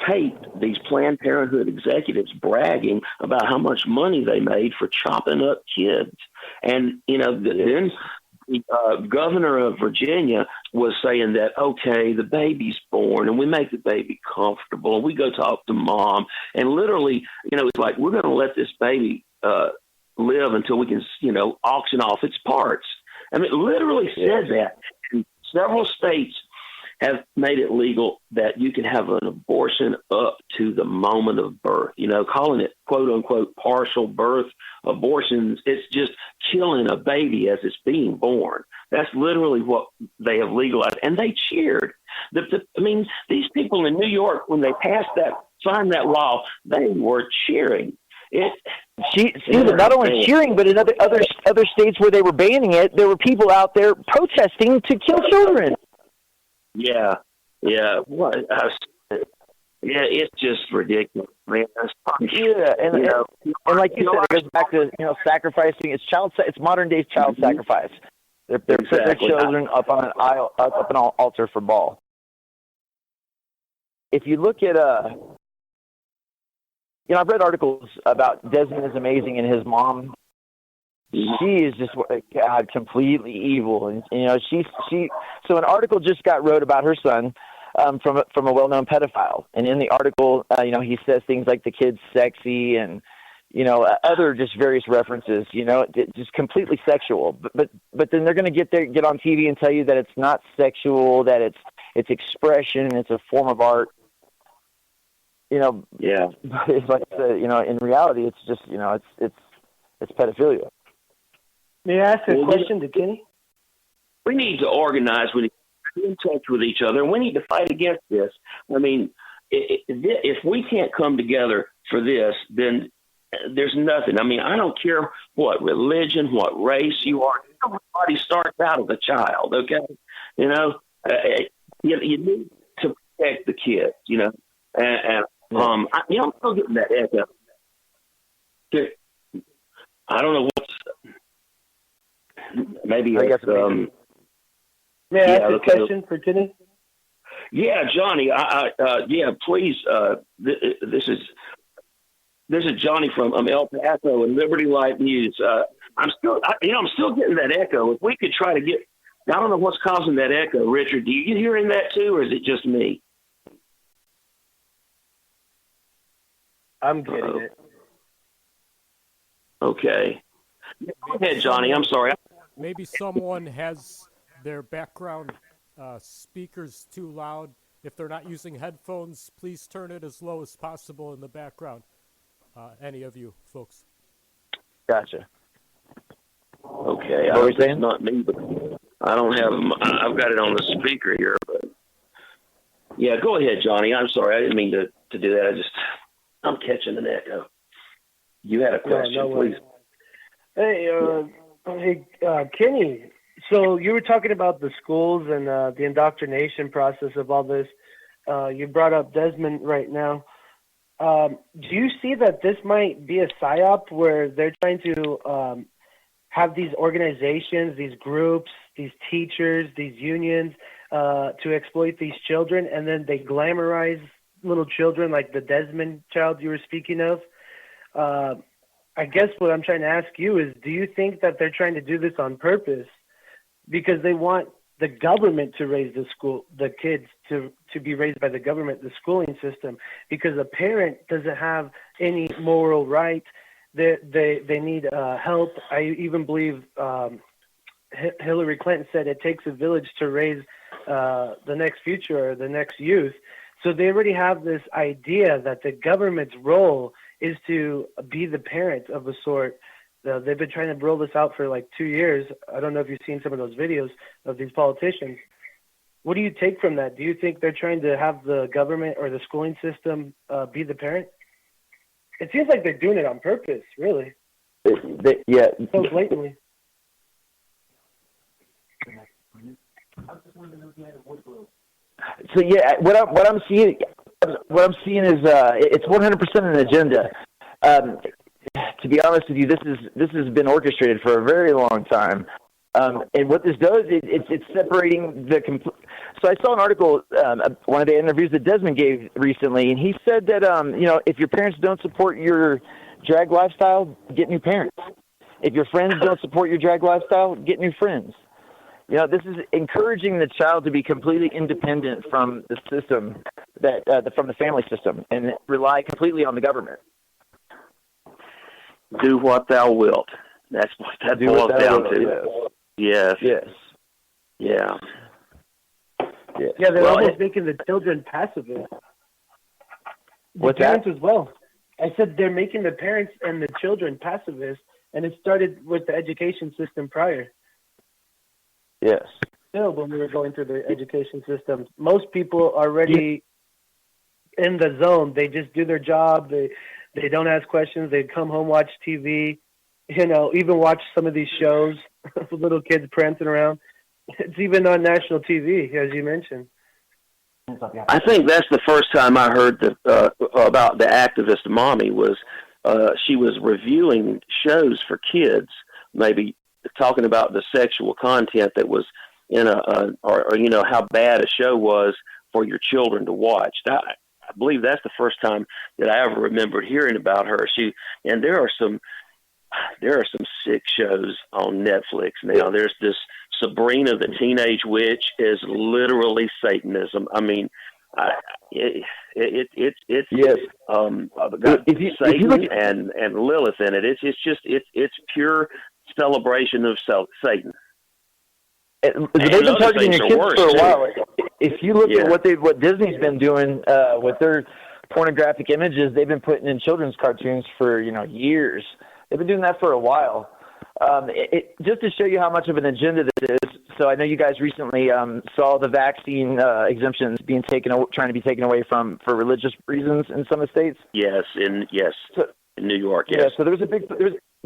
taped these Planned Parenthood executives bragging about how much money they made for chopping up kids. And, then the governor of Virginia was saying that, okay, the baby's born and we make the baby comfortable and we go talk to mom. And literally, it's like, we're going to let this baby live until we can, auction off its parts. I mean, it literally said that. And several states have made it legal that you can have an abortion up to the moment of birth, calling it quote unquote partial birth abortions. It's just killing a baby as it's being born. That's literally what they have legalized. And they cheered. These people in New York, when they signed that law, they were cheering. Not only cheering, but in other states where they were banning it, there were people out there protesting to kill children. Yeah. What? It's just ridiculous, man. And like you said, it goes back to sacrificing. It's modern day child sacrifice. They're putting their children up on an altar for Baal. If you look at I've read articles about Desmond is amazing and his mom. She is just completely evil, and So an article just got wrote about her son from a well-known pedophile, and in the article, he says things like the kid's sexy and other just various references, just completely sexual. But then they're going to get on TV and tell you that it's not sexual, that it's expression, it's a form of art. Yeah. It's like in reality, it's just it's pedophilia. May I ask a question to Kenny? We need to organize. We need to be in touch with each other, and we need to fight against this. I mean, if we can't come together for this, then there's nothing. I mean, I don't care what religion, what race you are. Everybody starts out as a child, okay? You need to protect the kids, And I'm still getting that echo. I don't know what's. Maybe I guess. May I ask a question for Kenny? Yeah, Johnny. Please. This is Johnny from El Paso and Liberty Light News. I'm still getting that echo. If we could try to get, I don't know what's causing that echo, Richard. Do you hearing that too, or is it just me? I'm getting it. Okay. Go ahead, Johnny. I'm sorry. Maybe someone has their background speakers too loud. If they're not using headphones, please turn it as low as possible in the background. Any of you folks. Gotcha. Okay. What were you saying? It's not me, but I don't have them. I've got it on the speaker here. But yeah, go ahead, Johnny. I'm sorry. I didn't mean to do that. I'm catching an echo. You had a question, please. Hey, Kenny, so you were talking about the schools and the indoctrination process of all this. You brought up Desmond right now. Do you see that this might be a psyop where they're trying to have these organizations, these groups, these teachers, these unions to exploit these children, and then they glamorize little children like the Desmond child you were speaking of? I guess what I'm trying to ask you is, do you think that they're trying to do this on purpose because they want the government to raise the kids to be raised by the government, the schooling system, because a parent doesn't have any moral right. They need help. I even believe Hillary Clinton said it takes a village to raise the next future or the next youth. So they already have this idea that the government's role is to be the parent of a sort. They've been trying to roll this out for like 2 years. I don't know if you've seen some of those videos of these politicians. What do you take from that? Do you think they're trying to have the government or the schooling system be the parent? It seems like they're doing it on purpose, really. Yeah. So blatantly. So yeah, what I'm seeing is it's 100% an agenda. To be honest with you, this has been orchestrated for a very long time. And what this does, it's separating the. So I saw an article, one of the interviews that Desmond gave recently, and he said that if your parents don't support your drag lifestyle, get new parents. If your friends don't support your drag lifestyle, get new friends. This is encouraging the child to be completely independent from the system, from the family system, and rely completely on the government. Do what thou wilt. That's what that boils down to. Yes. Yes. Yeah. Yes. Yeah, they're almost making the children pacifist. What's parents that? as well. I said they're making the parents and the children pacifist, and it started with the education system prior. Yes. Still, when we were going through the education system, most people are already in the zone. They just do their job. They don't ask questions. They come home, watch TV, even watch some of these shows with little kids prancing around. It's even on national TV, as you mentioned. I think that's the first time I heard about the activist mommy was she was reviewing shows for kids, maybe talking about the sexual content that was in or how bad a show was for your children to watch. I believe that's the first time that I ever remembered hearing about her. And there are some sick shows on Netflix now. There's this Sabrina the Teenage Witch is literally Satanism. I mean, it's yes. Satan and Lilith in it. It's pure celebration of Satan. They've been targeting your kids for a while. If you look at what Disney's been doing with their pornographic images, they've been putting in children's cartoons for years. They've been doing that for a while. Just to show you how much of an agenda this is. So I know you guys recently saw the vaccine exemptions trying to be taken away for religious reasons in some of the states. Yes, in New York. Yes. Yeah. So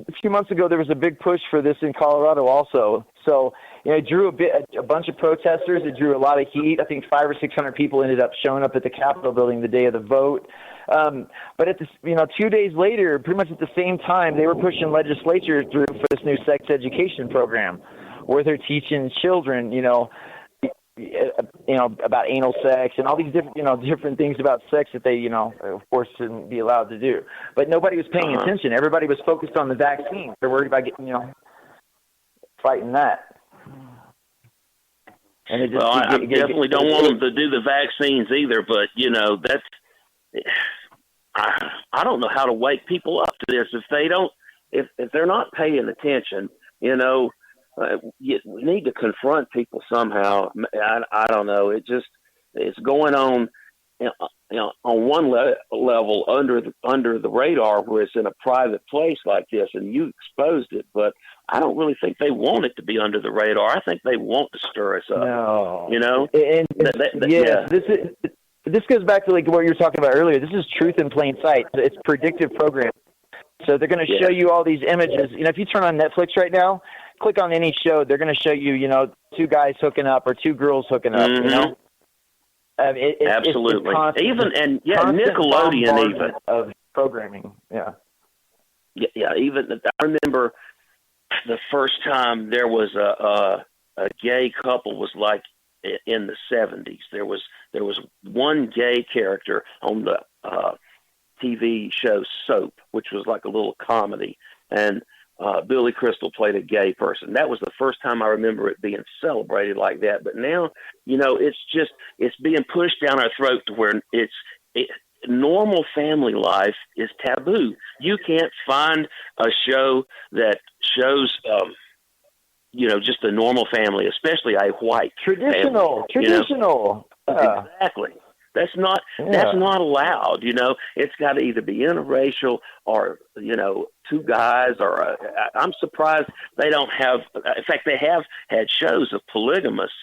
a few months ago there was a big push for this in Colorado also. So it drew a bunch of protesters. It drew a lot of heat. I think 500 or 600 people ended up showing up at the Capitol building the day of the vote. But at 2 days later, pretty much at the same time, they were pushing legislature through for this new sex education program, where they're teaching children, about anal sex and all these different things about sex that they, of course, shouldn't be allowed to do. But nobody was paying attention. Everybody was focused on the vaccine. They're worried about getting, fighting that. And I definitely don't want them to do the vaccines either, but that's. I don't know how to wake people up to this if they don't, if they're not paying attention. We need to confront people somehow. I don't know. It's going on. On one level under the radar, where it's in a private place like this, and you exposed it. But I don't really think they want it to be under the radar. I think they want to stir us up. No, This goes back to what you were talking about earlier. This is truth in plain sight. It's predictive programming. So they're going to show you all these images. If you turn on Netflix right now, click on any show, they're going to show you, two guys hooking up or two girls hooking up. Mm-hmm. Absolutely. It's Nickelodeon even of programming. Yeah. Yeah. Even I remember the first time there was a gay couple was like in the 70s. There was one gay character on the TV show Soap, which was like a little comedy, and Billy Crystal played a gay person. That was the first time I remember it being celebrated like that. But now, it's being pushed down our throat to where normal family life is taboo. You can't find a show that shows, just a normal family, especially a white traditional. Exactly. That's not allowed. It's got to either be interracial or two guys. Or I'm surprised they don't have. In fact, they have had shows of polygamist,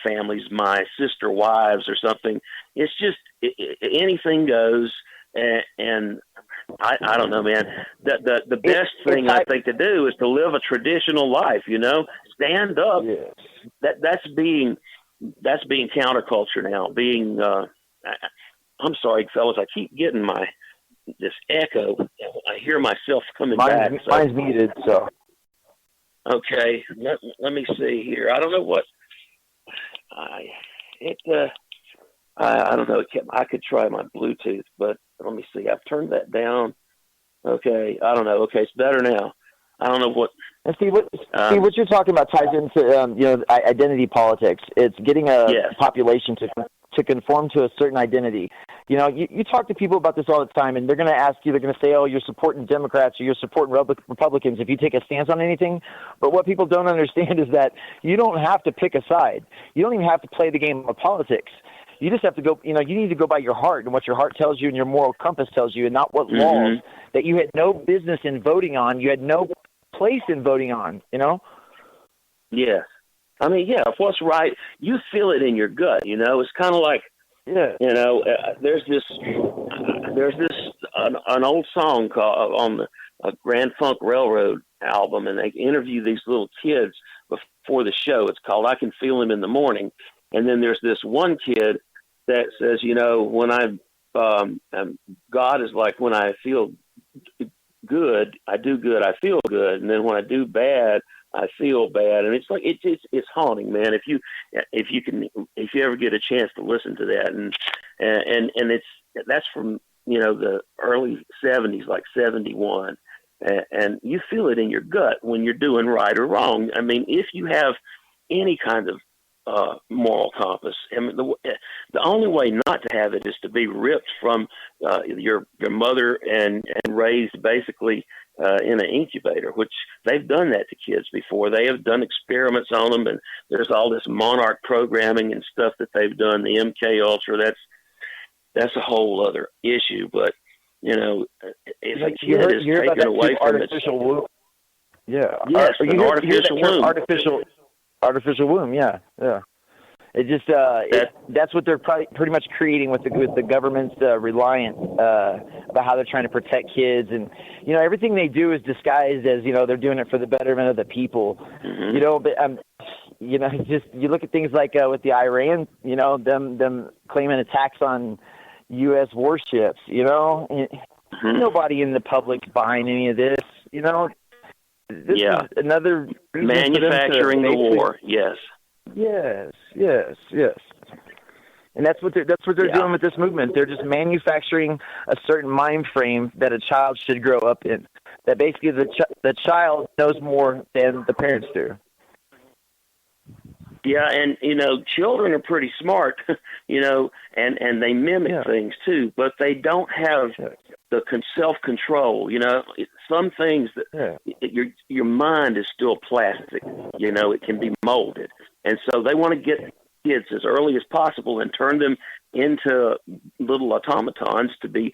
families, my sister wives or something. It's just anything goes, and I don't know, man. The best thing I think to do is to live a traditional life. Stand up. Yes. That's being counterculture now. I'm sorry, fellas. I keep getting this echo. I hear myself coming back. Mine's muted, so. Okay, let me see here. I don't know what I don't know. I could try my Bluetooth, but let me see. I've turned that down. Okay, I don't know. Okay, it's better now. I don't know what. And see what you're talking about ties into identity politics. It's getting a Yes. population to conform to a certain identity. You know, you talk to people about this all the time, and they're going to ask you. They're going to say, "Oh, you're supporting Democrats or you're supporting Republicans if you take a stance on anything." But what people don't understand is that you don't have to pick a side. You don't even have to play the game of politics. You just have to go. You know, you need to go by your heart and what your heart tells you and your moral compass tells you, and not what laws that you had no business in voting on. You had no place in voting on. You know. Yes. I mean, yeah. If what's right, you feel it in your gut. You know, it's kind of like. Yeah. You know, there's this an old song called on the Grand Funk Railroad album, and they interview these little kids before the show. It's called "I Can Feel Him in the Morning," and then there's this one kid that says, you know, when God is like when I feel good, I do good, I feel good, and then when I do bad, I feel bad, and it's like it's haunting, man. If you ever get a chance to listen to that, and that's from the early '70s, like '71, and you feel it in your gut when you're doing right or wrong. I mean, if you have any kind of moral compass, I mean, the only way not to have it is to be ripped from your mother and raised basically in an incubator, which they've done that to kids before. They have done experiments on them, and there's all this monarch programming and stuff that they've done. The MK Ultra, that's a whole other issue. But if a kid is taken away from artificial womb, yeah, yes, an artificial womb, artificial womb, yeah. It just that's what they're pretty much creating with the government's reliance about how they're trying to protect kids, and everything they do is disguised as they're doing it for the betterment of the people. But just you look at things like with the Iran, them claiming attacks on U.S. warships. Nobody in the public buying any of this. This is another manufacturing the war. Yes. And that's what they're doing with this movement. They're just manufacturing a certain mind frame that a child should grow up in. That basically the child knows more than the parents do. Yeah, and children are pretty smart, and they mimic things too, but they don't have the self-control. Some things that your mind is still plastic. It can be molded, and so they want to get kids as early as possible and turn them into little automatons to be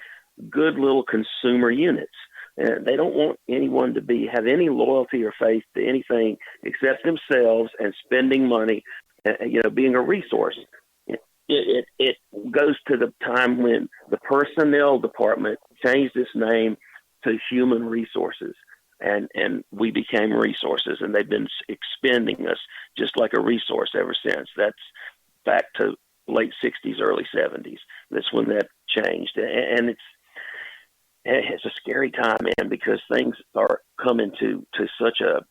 good little consumer units. And they don't want anyone to have any loyalty or faith to anything except themselves and spending money, being a resource. It goes to the time when the personnel department changed its name to human resources, and we became resources, and they've been expending us just like a resource ever since. That's back to late 60s, early 70s. That's when that changed. And it's a scary time, man, because things are coming to such a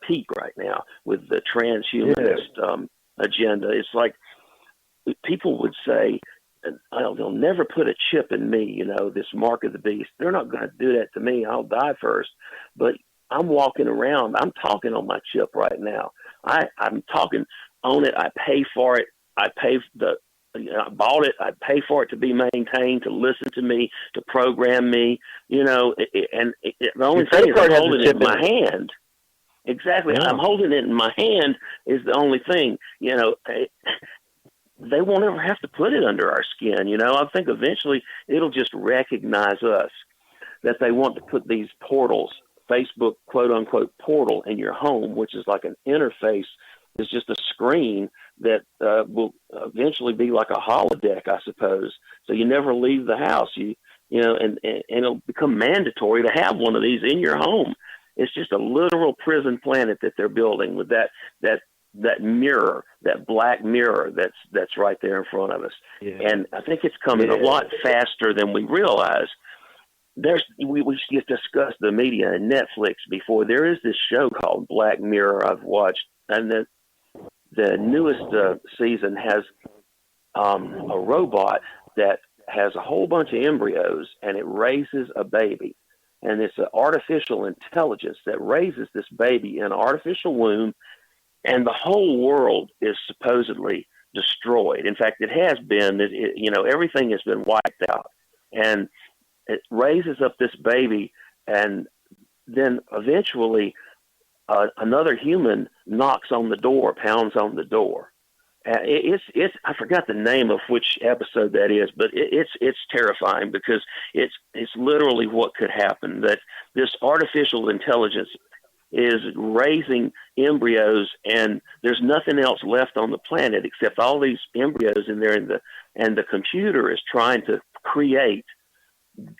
peak right now with the transhumanist agenda. It's like people would say, they'll never put a chip in me, this mark of the beast. They're not going to do that to me. I'll die first. But I'm walking around. I'm talking on my chip right now. I'm talking on it. I pay for it. I bought it. I pay for it to be maintained, to listen to me, to program me, and the only thing is I'm holding it in my hand. Exactly. Yeah. I'm holding it in my hand is the only thing, they won't ever have to put it under our skin. I think eventually it'll just recognize us, that they want to put these portals, Facebook quote unquote portal in your home, which is like an interface. It's just a screen that will eventually be like a holodeck, I suppose. So you never leave the house. And it'll become mandatory to have one of these in your home. It's just a literal prison planet that they're building with that mirror, that black mirror that's right there in front of us. Yeah. And I think it's coming a lot faster than we realize. we just discussed the media and Netflix before. There is this show called Black Mirror I've watched, and the newest season has a robot that has a whole bunch of embryos, and it raises a baby. And it's an artificial intelligence that raises this baby in an artificial womb, and the whole world is supposedly destroyed. In fact, it has been. Everything has been wiped out, and it raises up this baby, and then eventually another human knocks on the door, pounds on the door. It's I forgot the name of which episode that is, but it's terrifying because it's literally what could happen, that this artificial intelligence is raising embryos, and there's nothing else left on the planet except all these embryos in there, and the computer is trying to create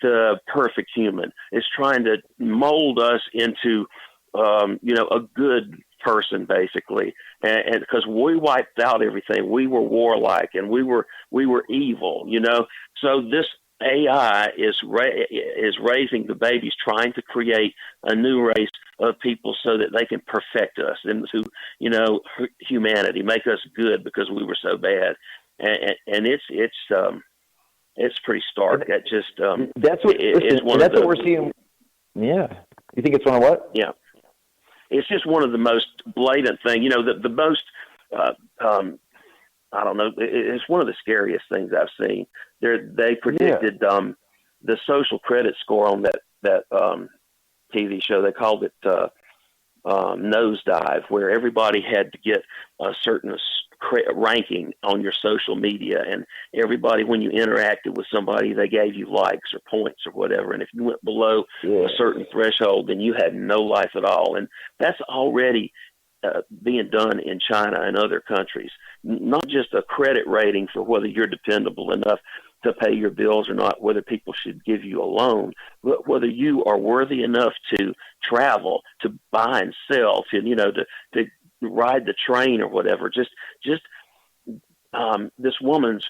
the perfect human. It's trying to mold us into a good person, basically, and because we wiped out everything, we were warlike and we were evil, So this AI is raising the babies, trying to create a new race of people so that they can perfect us into humanity, make us good because we were so bad, and it's pretty stark. That just that's what we're seeing. Yeah, you think it's one of what? Yeah. It's just one of the most blatant things, the most, I don't know, it's one of the scariest things I've seen. They predicted the social credit score on that TV show. They called it Nosedive, where everybody had to get a certain ranking on your social media, and everybody, when you interacted with somebody, they gave you likes or points or whatever, and if you went below a certain threshold, then you had no life at all. And that's already being done in China and other countries. Not just a credit rating for whether you're dependable enough to pay your bills or not, whether people should give you a loan, but whether you are worthy enough to travel, to buy and sell, to ride the train or whatever. Just this woman's,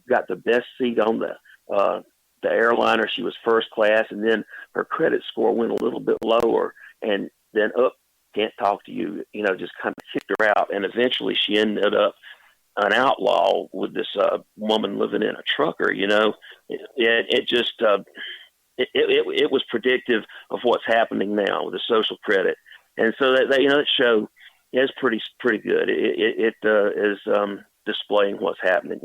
got the best seat on the airliner. She was first class, and then her credit score went a little bit lower, and then can't talk to you, just kind of kicked her out. And eventually she ended up an outlaw with this woman living in a trucker. It was predictive of what's happening now with the social credit. And so that show is pretty good. It is displaying what's happening.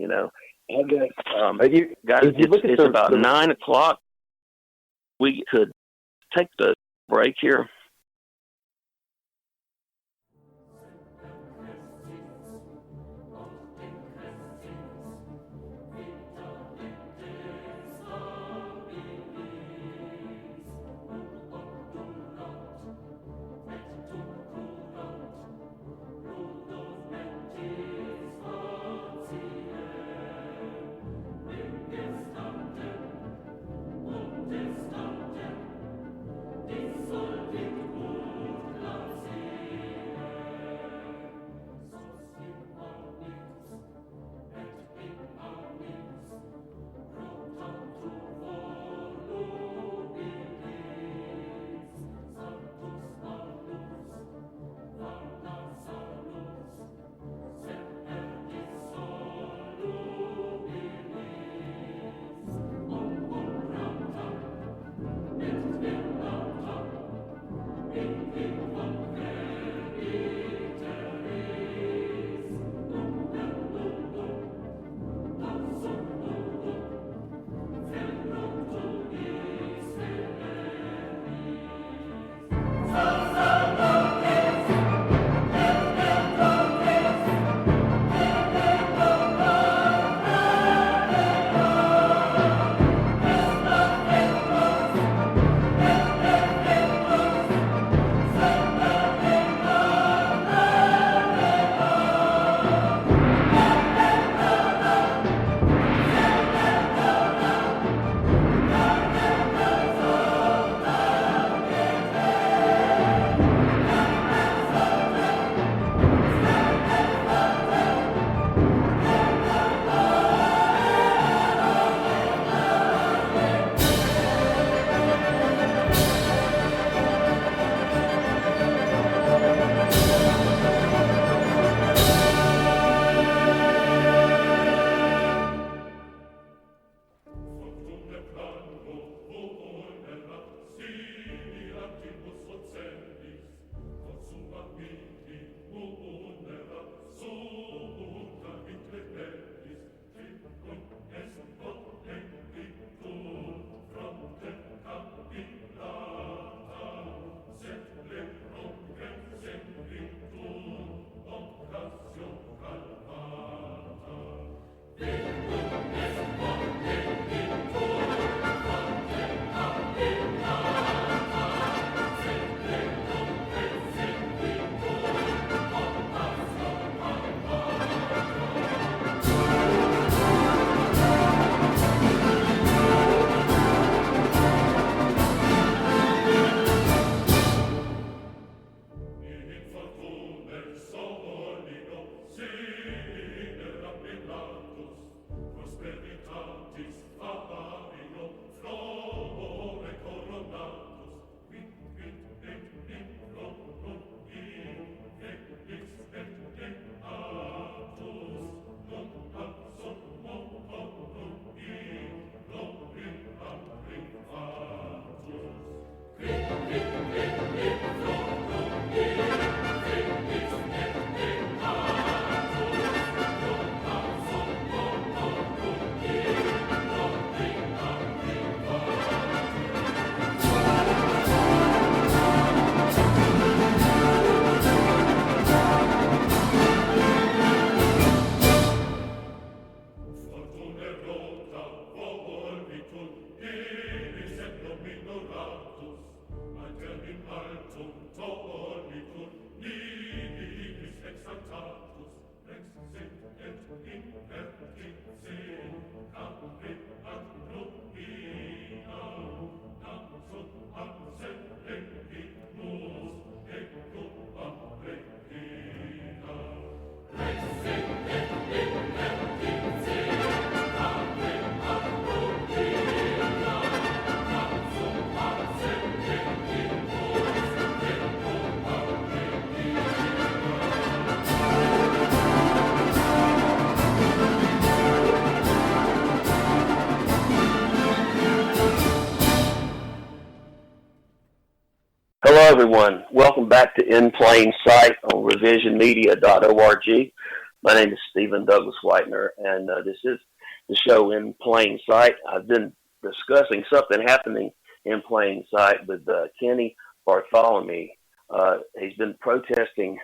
Guys, it's about 9 o'clock. We could take the break here. everyone. Welcome back to In Plain Sight on revisionmedia.org. My name is Stephen Douglas Whitener, and this is the show In Plain Sight. I've been discussing something happening in plain sight with Kenny Bertholomey. He's been protesting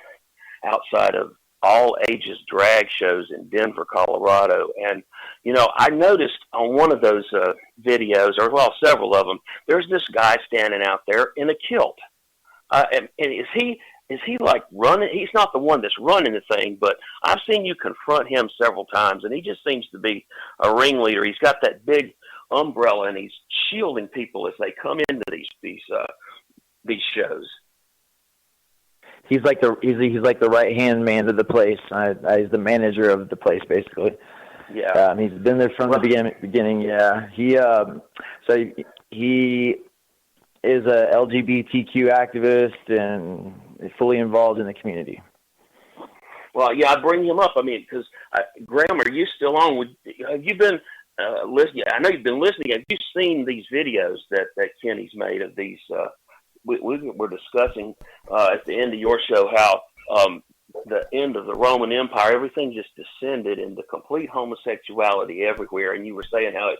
outside of all ages drag shows in Denver, Colorado. And, you know, I noticed on one of those videos, or well, several of them, there's this guy standing out there in a kilt. And is he like running? He's not the one that's running the thing, but I've seen you confront him several times, and he just seems to be a ringleader. He's got that big umbrella, and he's shielding people as they come into these shows. He's like the right hand man to the place. He's the manager of the place, basically. Yeah. He's been there from the beginning. Yeah. He is a LGBTQ activist and fully involved in the community. Well, yeah, I bring him up. I mean, because Graeme, are you still on? Have you been listening? I know you've been listening. Have you seen these videos that Kenny's made of these? We're discussing at the end of your show how the end of the Roman Empire, everything just descended into complete homosexuality everywhere. And you were saying how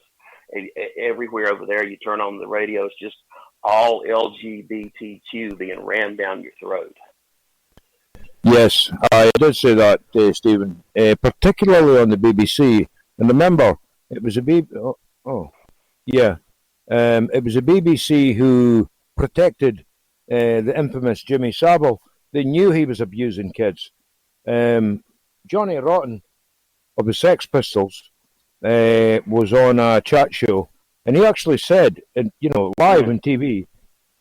it's everywhere over there. You turn on the radio, it's just all LGBTQ being rammed down your throat. Yes, I did say that, Stephen, particularly on the BBC. And remember, it was a it was a BBC who protected the infamous Jimmy Savile. They knew he was abusing kids. Johnny Rotten of the Sex Pistols was on a chat show, and he actually said, live on TV,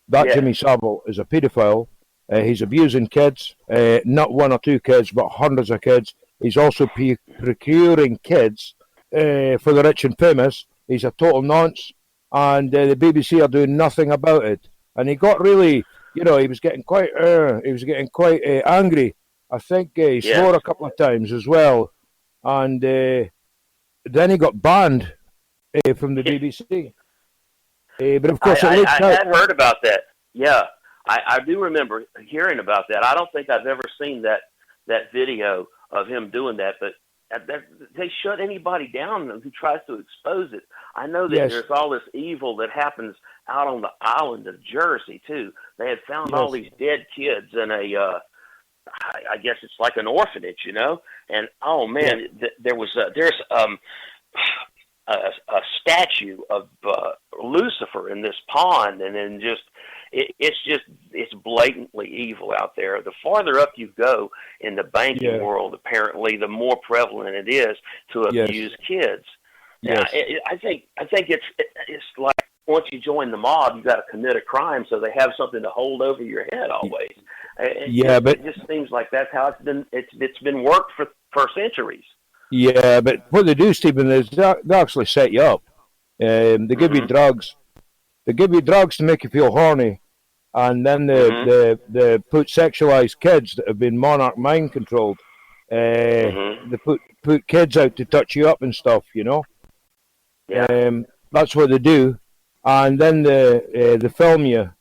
that Jimmy Savile is a paedophile. He's abusing kids, not one or two kids, but hundreds of kids. He's also procuring kids for the rich and famous. He's a total nonce, and the BBC are doing nothing about it. And he got really, he was getting quite angry. I think he swore a couple of times as well. And then he got banned from the BBC. But of course, I had heard about that. Yeah, I do remember hearing about that. I don't think I've ever seen that video of him doing that, but they shut anybody down who tries to expose it. I know that there's all this evil that happens out on the island of Jersey too. They had found all these dead kids in a, I guess it's like an orphanage, And oh man, there's a statue of Lucifer in this pond, and then it's blatantly evil out there. The farther up you go in the banking world, apparently, the more prevalent it is to abuse kids. Now, I think it's like once you join the mob, you got to commit a crime, so they have something to hold over your head always. But it just seems like that's how it's been worked for centuries. Yeah, but what they do, Stephen, is they actually set you up. They give you drugs. They give you drugs to make you feel horny, and then they put sexualized kids that have been monarch mind controlled. They put kids out to touch you up and stuff, Yeah. That's what they do, and then they film you.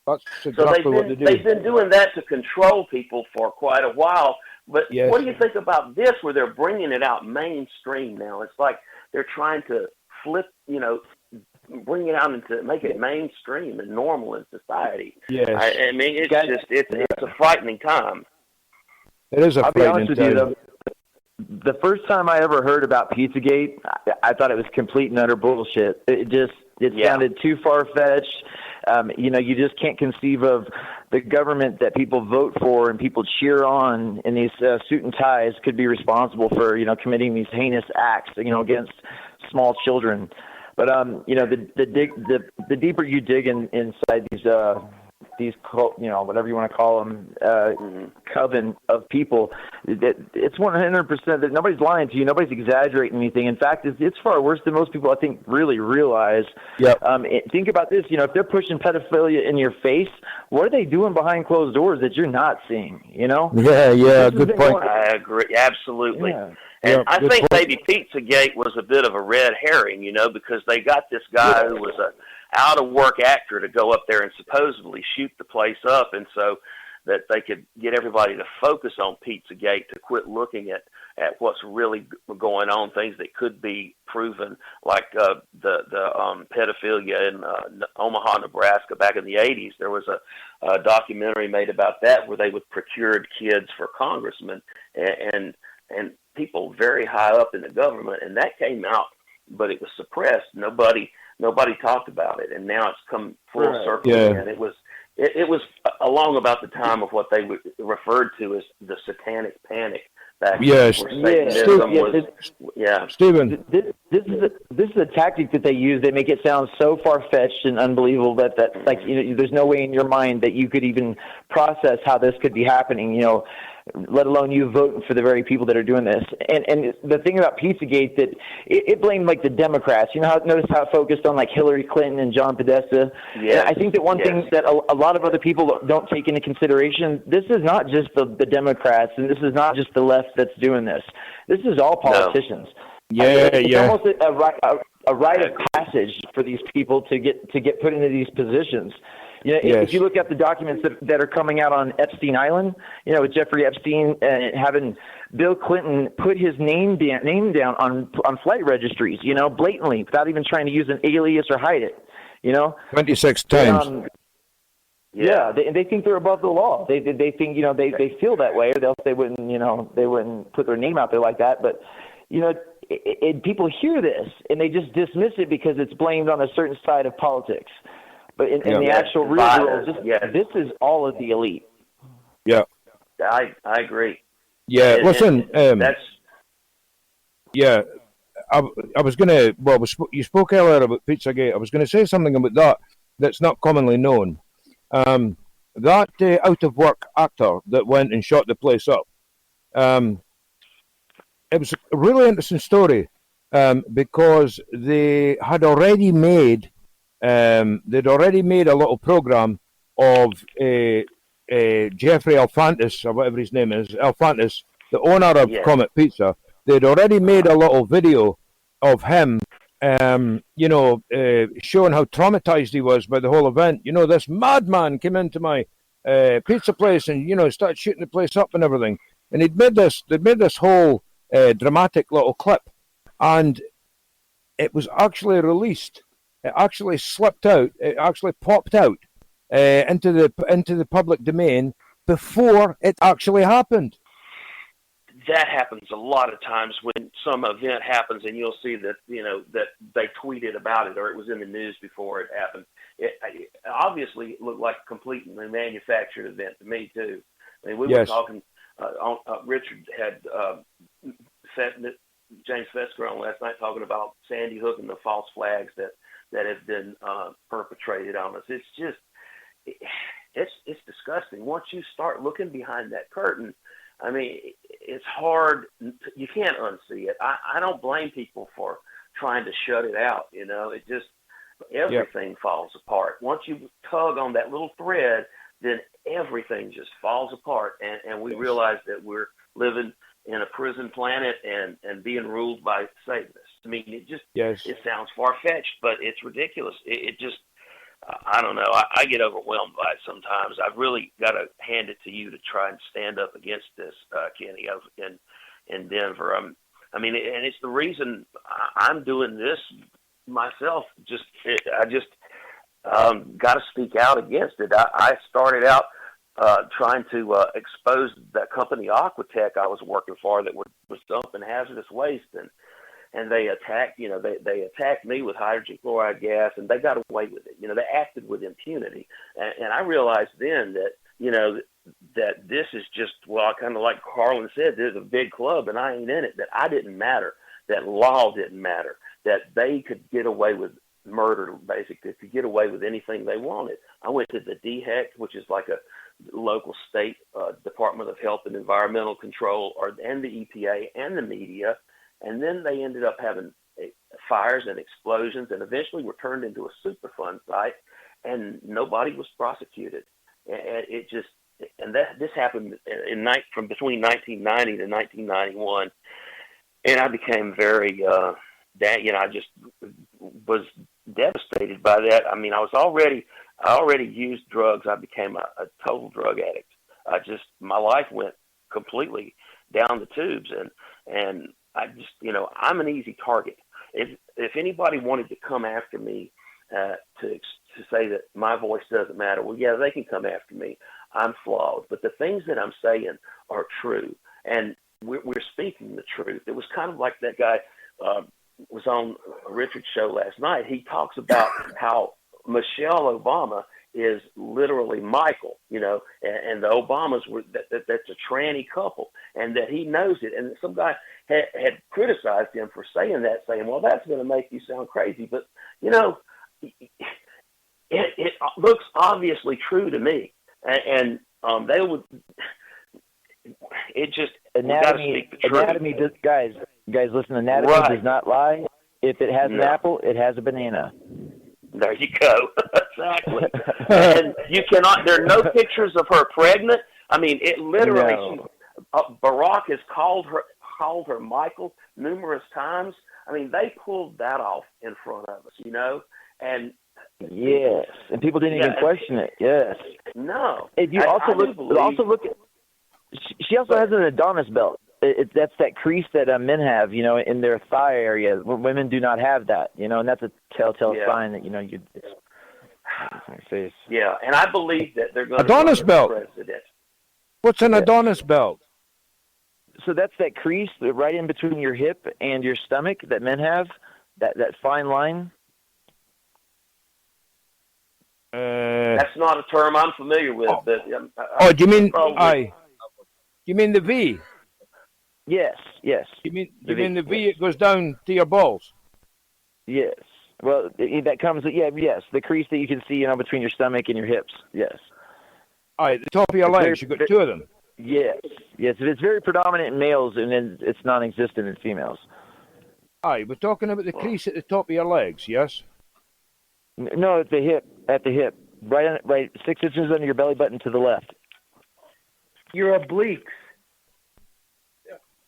That's exactly what they do. They've been doing that to control people for quite a while. But what do you think about this, where they're bringing it out mainstream now? It's like they're trying to flip, bring it out into make it mainstream and normal in society. Yes. I mean, it's a frightening time. It is a frightening time. I'll be honest with you, though. The first time I ever heard about Pizzagate, I thought it was complete and utter bullshit. It sounded too far-fetched. You just can't conceive of the government that people vote for and people cheer on in these suit and ties could be responsible for, committing these heinous acts, against small children. But, the deeper you dig inside these whatever you want to call them, coven of people, it's 100% that nobody's lying to you. Nobody's exaggerating anything. In fact, it's far worse than most people, I think, really realize. Yep. Think about this. If they're pushing pedophilia in your face, what are they doing behind closed doors that you're not seeing, Yeah, good point. I agree. Absolutely. Yeah. And I think maybe Pizzagate was a bit of a red herring, because they got this guy who was out of work actor to go up there and supposedly shoot the place up, and so that they could get everybody to focus on Pizzagate, to quit looking at what's really going on, things that could be proven, like the pedophilia in Omaha, Nebraska back in the 80s. There was a documentary made about that where they would procure kids for congressmen and people very high up in the government, and that came out, but it was suppressed. Nobody talked about it, and now it's come full circle. Yeah. And it was along about the time of what they referred to as the Satanic Panic back Yes. where Satanism was. Yeah, Stephen. This is a tactic that they use. They make it sound so far-fetched and unbelievable that like, you know, there's no way in your mind that you could even process how this could be happening, you know, let alone you voting for the very people that are doing this. And the thing about Pizzagate, that it blamed like the Democrats. You know, notice how it focused on like Hillary Clinton and John Podesta. yeah. I think that one thing that a lot of other people don't take into consideration, this is not just the Democrats, and this is not just the left that's doing this. This is all politicians. Yeah, it's almost a rite of passage for these people to get put into these positions. You know, if you look at the documents that are coming out on Epstein Island, you know, with Jeffrey Epstein having Bill Clinton put his name down on flight registries, you know, blatantly, without even trying to use an alias or hide it, you know. 26 times. They think they're above the law. They think, you know, they feel that way, or else they wouldn't put their name out there like that. But, you know, people hear this and they just dismiss it because it's blamed on a certain side of politics. But in the actual real world, this is all of the elite. Yeah, I agree. Yeah, listen. That's. Yeah, I was gonna. Well, you spoke earlier about Pizzagate. I was going to say something about that's not commonly known. That out of work actor that went and shot the place up. It was a really interesting story because they had already made a little program of Jeffrey Alfantis, or whatever his name is, Alfantis, the owner of Comet Pizza. They'd already made a little video of him, showing how traumatized he was by the whole event. You know, this madman came into my pizza place and, you know, started shooting the place up and everything. And they'd made this whole dramatic little clip, and it was actually released. It actually slipped out. It actually popped out into the public domain before it actually happened. That happens a lot of times when some event happens, and you'll see that, you know, that they tweeted about it or it was in the news before it happened. It obviously looked like a completely manufactured event to me too. I mean, we were talking. Richard had James Fesker on last night talking about Sandy Hook and the false flags that have been perpetrated on us. It's just, it's disgusting. Once you start looking behind that curtain, I mean, it's hard. You can't unsee it. I don't blame people for trying to shut it out. You know, it just, everything falls apart. Once you tug on that little thread, then everything just falls apart. And we realize that we're living in a prison planet and being ruled by Satanists. I mean, it just, it sounds far-fetched, but it's ridiculous. It just, I don't know. I get overwhelmed by it sometimes. I've really got to hand it to you to try and stand up against this, Kenny, in Denver. I mean, and it's the reason I'm doing this myself. I just got to speak out against it. I started out trying to expose that company Aquatech I was working for that was dumping hazardous waste, and they attacked, you know, they attacked me with hydrogen chloride gas, and they got away with it. You know, they acted with impunity, and I realized then that, you know, that this is just, well, kind of like Harlan said, there's a big club, and I ain't in it. That I didn't matter. That law didn't matter. That they could get away with murder, basically, to get away with anything they wanted. I went to the DHEC, which is like a local state Department of Health and Environmental Control, and the EPA and the media, and then they ended up having fires and explosions, and eventually were turned into a Superfund site, and nobody was prosecuted. And this happened from between 1990 to 1991, and I became very, I just was devastated by that. I mean, I already used drugs. I became a total drug addict. My life went completely down the tubes, and I just, I'm an easy target. If anybody wanted to come after me, to say that my voice doesn't matter, well, yeah, they can come after me. I'm flawed, but the things that I'm saying are true, and we're speaking the truth. It was kind of like that guy was on Richard's show last night. He talks about how Michelle Obama is literally Michael, and the Obamas that's a tranny couple, and that he knows it. And some guy had criticized him for saying that, saying, well, that's going to make you sound crazy. But, it looks obviously true to me. And they would, it just, anatomy does, guys, listen, anatomy does not lie. If it has an apple, it has a banana. There you go. Exactly. And you cannot, there are no pictures of her pregnant. I mean, it literally, Barack has called her Michael numerous times. I mean, they pulled that off in front of us, and yes, and people didn't even question it. Yes. No. If you also look at, she also has an Adonis belt. That's that crease that men have, in their thigh area. Women do not have that, and that's a telltale sign that it's on your face. Yeah, and I believe that they're going Adonis to belt. President. What's an Adonis belt? So that's that crease right in between your hip and your stomach that men have. That fine line. That's not a term I'm familiar with. But, do you mean You mean the V? Yes. You mean the V? It goes down to your balls. Yes. Well, that comes. Yes. The crease that you can see, between your stomach and your hips. Yes. All right, the top of your legs. You've got two of them. Yes. It's very predominant in males, and then it's non-existent in females. All right, we're talking about the crease at the top of your legs. Yes. No, at the hip, right 6 inches under your belly button to the left. Your obliques.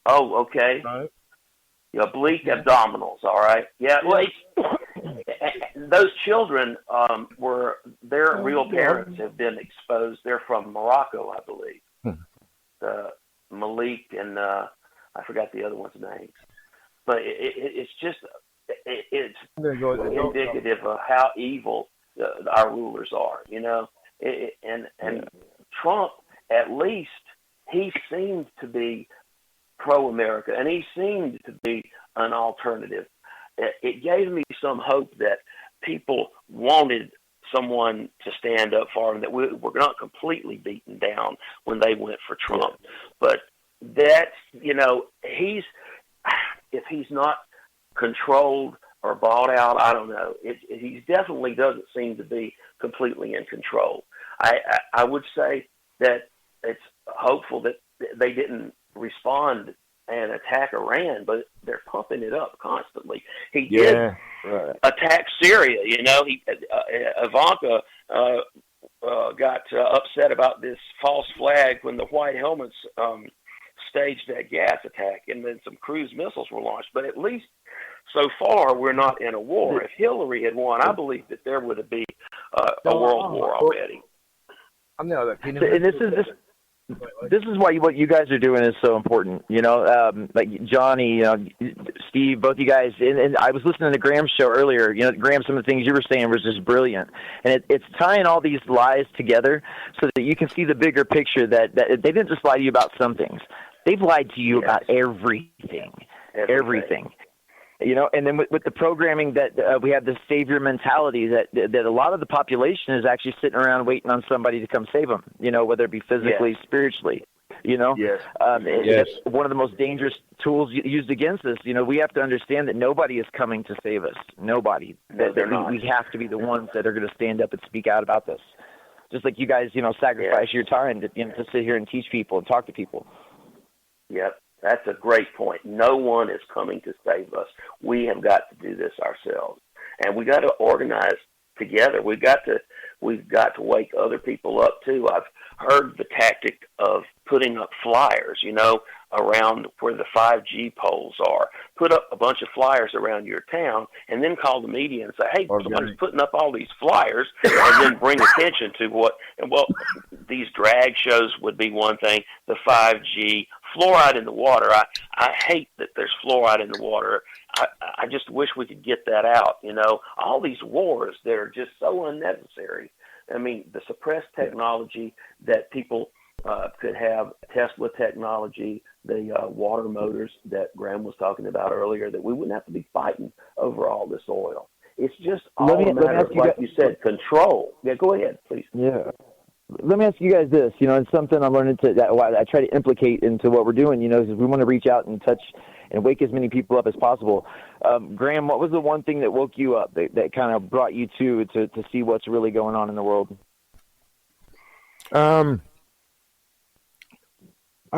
Oh, okay. Right. Your oblique abdominals, all right. Yeah, well, those children their real parents have been exposed. They're from Morocco, I believe. Malik and I forgot the other one's name. But it's just it's indicative of how evil our rulers are, and Trump, at least, he seemed to be pro-America, and he seemed to be an alternative. It gave me some hope that people wanted someone to stand up for them, that we were not completely beaten down when they went for Trump. But that's, if he's not controlled or bought out, I don't know. He definitely doesn't seem to be completely in control. I would say that it's hopeful that they didn't respond and attack Iran, but they're pumping it up constantly. He did attack Syria. Ivanka got upset about this false flag when the White Helmets staged that gas attack, and then some cruise missiles were launched. But at least so far, we're not in a war. If Hillary had won, I believe that there would be a world war already. And this is why what you guys are doing is so important. Like Johnny, Steve, both you guys. And I was listening to Graham's show earlier. Graham, some of the things you were saying was just brilliant. And it's tying all these lies together so that you can see the bigger picture. That they didn't just lie to you about some things; they've lied to you about everything. And then with the programming that we have this savior mentality that a lot of the population is actually sitting around waiting on somebody to come save them, whether it be physically, spiritually, Yes. That's one of the most dangerous tools used against us. We have to understand that nobody is coming to save us. Nobody. We have to be the ones that are going to stand up and speak out about this. Just like you guys, sacrifice your time to sit here and teach people and talk to people. Yep. That's a great point. No one is coming to save us. We have got to do this ourselves, and we got to organize together. We've got to wake other people up too. I've heard the tactic of putting up flyers. around where the 5G poles are. Put up a bunch of flyers around your town, and then call the media and say, hey, somebody's putting up all these flyers, and then bring attention to what, well, these drag shows would be one thing, the 5G, fluoride in the water. I hate that there's fluoride in the water. I just wish we could get that out, all these wars, they're just so unnecessary. I mean, the suppressed technology that people could have, Tesla technology, the water motors that Graeme was talking about earlier, that we wouldn't have to be fighting over all this oil. It's just all a matter of, like you said, control. Yeah, go ahead, please. Yeah. Let me ask you guys this. It's something I'm learning that I try to implicate into what we're doing. Is we want to reach out and touch and wake as many people up as possible. Graeme, what was the one thing that woke you up, that kind of brought you to see what's really going on in the world? I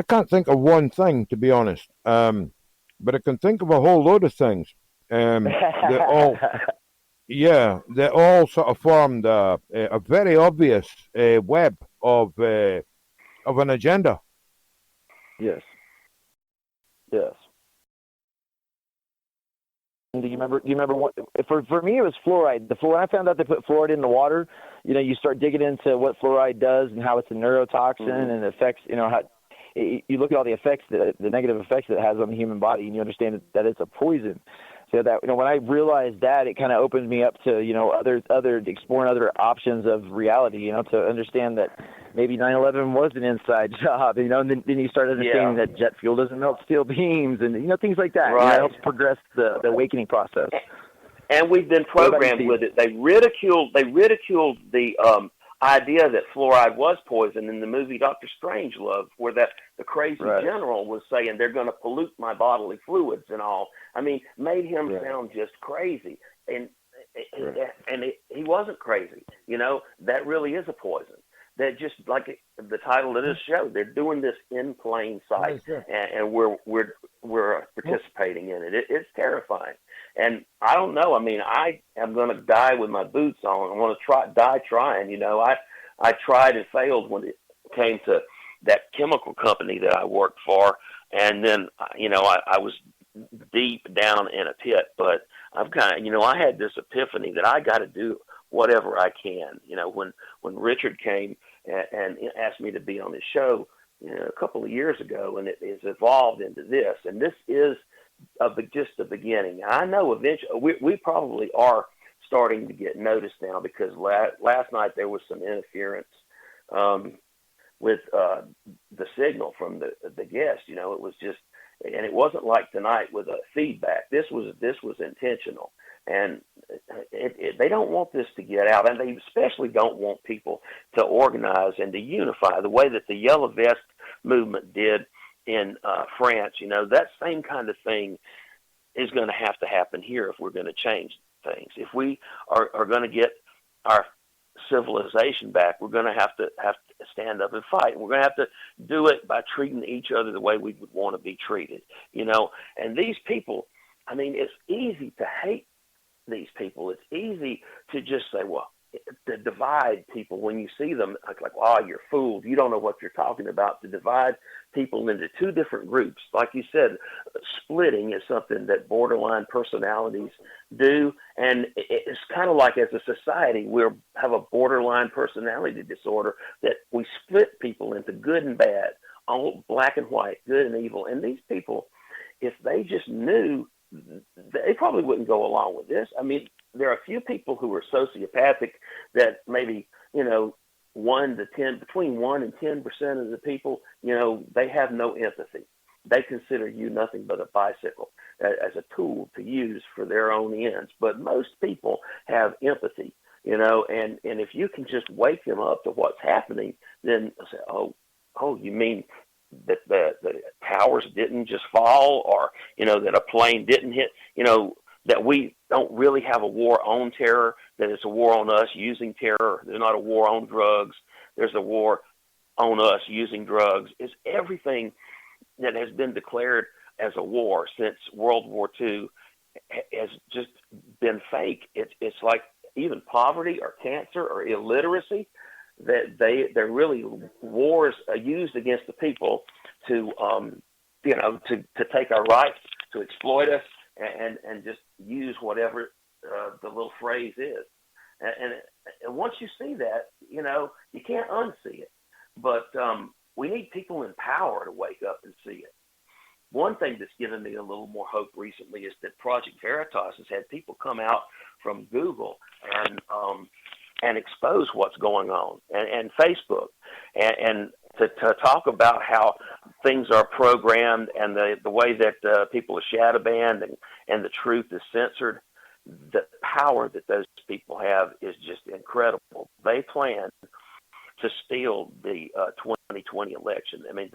can't think of one thing, to be honest, but I can think of a whole load of things. They all sort of formed a very obvious web of an agenda. Yes. Do you remember what? For me, it was fluoride. When I found out they put fluoride in the water, you start digging into what fluoride does and how it's a neurotoxin and affects, how you look at all the effects, the negative effects that it has on the human body, and you understand that it's a poison. So that when I realized that, it kind of opened me up to exploring other options of reality. To understand that maybe 9/11 was an inside job. And then you start understanding that jet fuel doesn't melt steel beams, and things like that. Right. It helps progress the awakening process. And we've been programmed with it. They ridiculed the idea that fluoride was poison in the movie Dr. Strangelove, where the crazy general was saying they're going to pollute my bodily fluids and all. I mean, made him sound just crazy. And he wasn't crazy. That really is a poison. That just like the title of this show, they're doing this in plain sight, and we're participating in it. It's terrifying. And I don't know. I mean, I am going to die with my boots on. I want to die trying. I tried and failed when it came to that chemical company that I worked for, and then I was deep down in a pit. But I've kind of I had this epiphany that I got to do whatever I can. When Richard came and asked me to be on his show a couple of years ago, and it has evolved into this, and this is just the beginning. I know eventually we probably are starting to get noticed now, because last night there was some interference with the signal from the guest. It was just, and it wasn't like tonight with a feedback. This was intentional, and they don't want this to get out, and they especially don't want people to organize and to unify the way that the Yellow Vest movement did in France. That same kind of thing is going to happen here if we're going to change things. If we are going to get our civilization back, we're going to have to stand up and fight. We're going to have to do it by treating each other the way we would want to be treated. And these people, I mean, it's easy to hate these people. It's easy to just say, well, to divide people when you see them, like, oh, you're fooled. You don't know what you're talking about. To divide people into two different groups. Like you said, splitting is something that borderline personalities do. And it's kind of like, as a society, we have a borderline personality disorder, that we split people into good and bad, all black and white, good and evil. And these people, if they just knew, they probably wouldn't go along with this. I mean, there are a few people who are sociopathic that maybe, between 1 and 10% of the people, they have no empathy. They consider you nothing but a bicycle as a tool to use for their own ends. But most people have empathy, and if you can just wake them up to what's happening, then they'll say, oh, you mean that the towers didn't just fall, or, that a plane didn't hit, that we don't really have a war on terror, that it's a war on us using terror. There's not a war on drugs. There's a war on us using drugs. It's everything that has been declared as a war since World War II has just been fake. It's like even poverty or cancer or illiteracy, that they're really wars used against the people to to take our rights, to exploit us, and just use whatever the little phrase is. And once you see that, you can't unsee it. But we need people in power to wake up and see it. One thing that's given me a little more hope recently is that Project Veritas has had people come out from Google and expose what's going on, and Facebook, and to talk about how things are programmed and the way that people are shadow banned and the truth is censored. The power that those people have is just incredible. They plan to steal the 2020 election. I mean,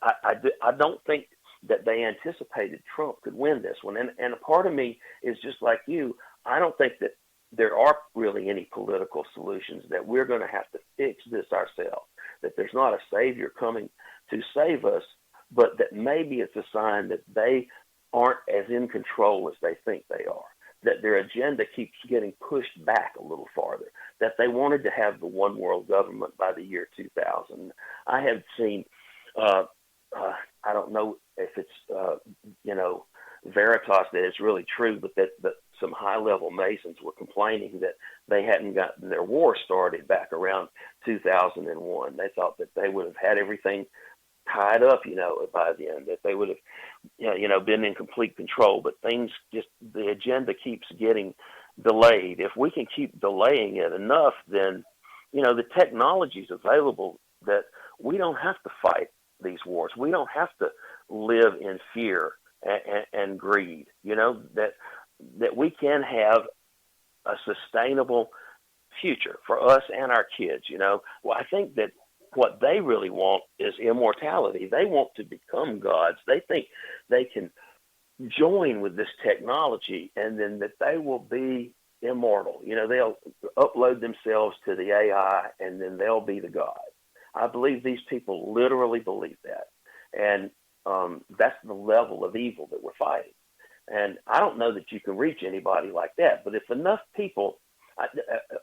I don't think that they anticipated Trump could win this one. And a part of me is just like you. I don't think that there are really any political solutions, that we're going to have to fix this ourselves, that there's not a savior coming to save us, but that maybe it's a sign that they aren't as in control as they think they are, that their agenda keeps getting pushed back a little farther, that they wanted to have the one world government by the year 2000. I have seen, I don't know if it's, Veritas that it's really true, but that some high-level Masons were complaining that they hadn't gotten their war started back around 2001. They thought that they would have had everything tied up, by the end, that they would have, been in complete control. But the agenda keeps getting delayed. If we can keep delaying it enough, then, the technology is available that we don't have to fight these wars. We don't have to live in fear and greed, that we can have a sustainable future for us and our kids. Well, I think that what they really want is immortality. They want to become gods. They think they can join with this technology and then that they will be immortal. They'll upload themselves to the AI and then they'll be the god. I believe these people literally believe that. And that's the level of evil that we're fighting. And I don't know that you can reach anybody like that, but if enough people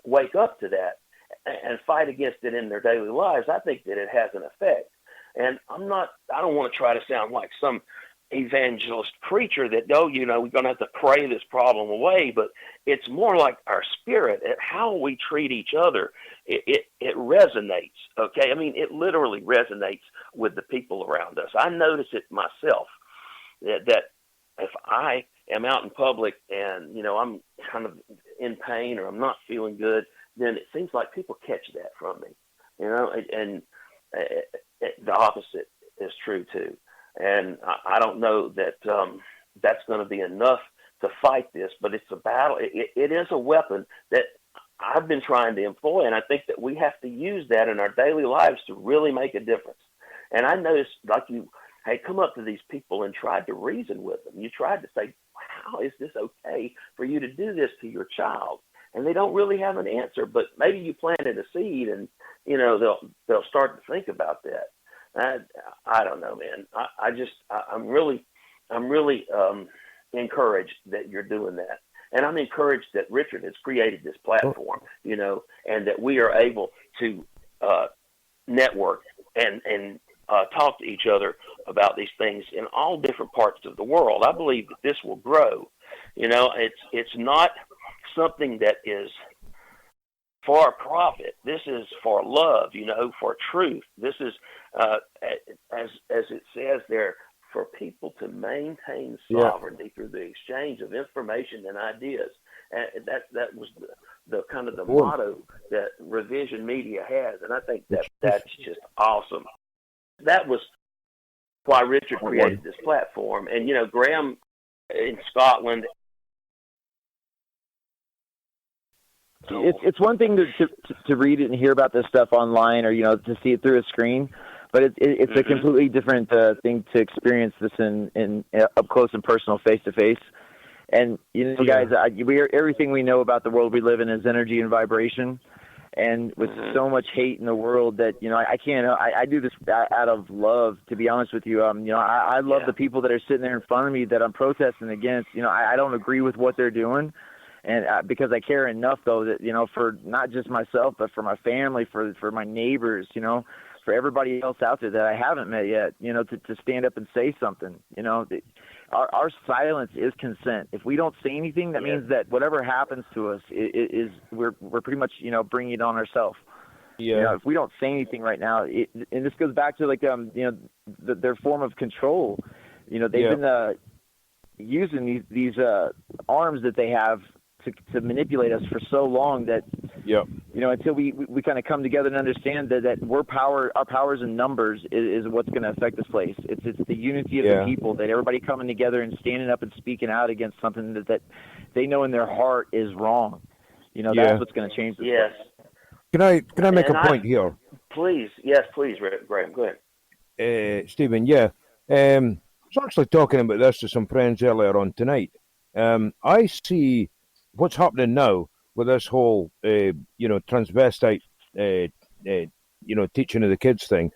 wake up to that and fight against it in their daily lives, I think that it has an effect. And I don't want to try to sound like some evangelist preacher that, we're going to have to pray this problem away, but it's more like our spirit, how we treat each other. It resonates, okay? I mean, it literally resonates with the people around us. I notice it myself, that if I am out in public and, I'm kind of in pain or I'm not feeling good, then it seems like people catch that from me, and the opposite is true too. And I don't know that that's going to be enough to fight this, but it's a battle. It is a weapon that I've been trying to employ, and I think that we have to use that in our daily lives to really make a difference. And I noticed, like you had come up to these people and tried to reason with them. You tried to say, how is this okay for you to do this to your child? And they don't really have an answer, but maybe you planted a seed and, they'll start to think about that. I don't know, man. I'm really encouraged that you're doing that. And I'm encouraged that Richard has created this platform, and that we are able to network and talk to each other about these things in all different parts of the world. I believe that this will grow. It's not something that is for profit. This is for love, for truth. This is, as it says there, for people to maintain sovereignty through the exchange of information and ideas. And that was the kind of the motto that Revision Media has, and I think that's just awesome. That was why Richard created this platform. And Graeme in Scotland. It's one thing to read it and hear about this stuff online, or to see it through a screen, but it's a completely different thing to experience this in up close and personal, face to face. And guys, everything we know about the world we live in is energy and vibration. And with so much hate in the world that I can't. I do this out of love, to be honest with you. I love the people that are sitting there in front of me that I'm protesting against. I don't agree with what they're doing. And because I care enough, though, that, for not just myself, but for my family, for my neighbors, for everybody else out there that I haven't met yet, to stand up and say something. Our silence is consent. If we don't say anything, that means that whatever happens to us is we're pretty much, bringing it on ourselves. Yeah. If we don't say anything right now, and this goes back to their form of control. They've been using these arms that they have to manipulate us for so long that until we kind of come together and understand that our powers in numbers is what's going to affect this place. It's the unity of the people, that everybody coming together and standing up and speaking out against something that they know in their heart is wrong. That's what's going to change this place. Can I make a point here? Please, Graeme, go ahead. Stephen, I was actually talking about this to some friends earlier on tonight. I see what's happening now with this whole, transvestite, teaching of the kids thing.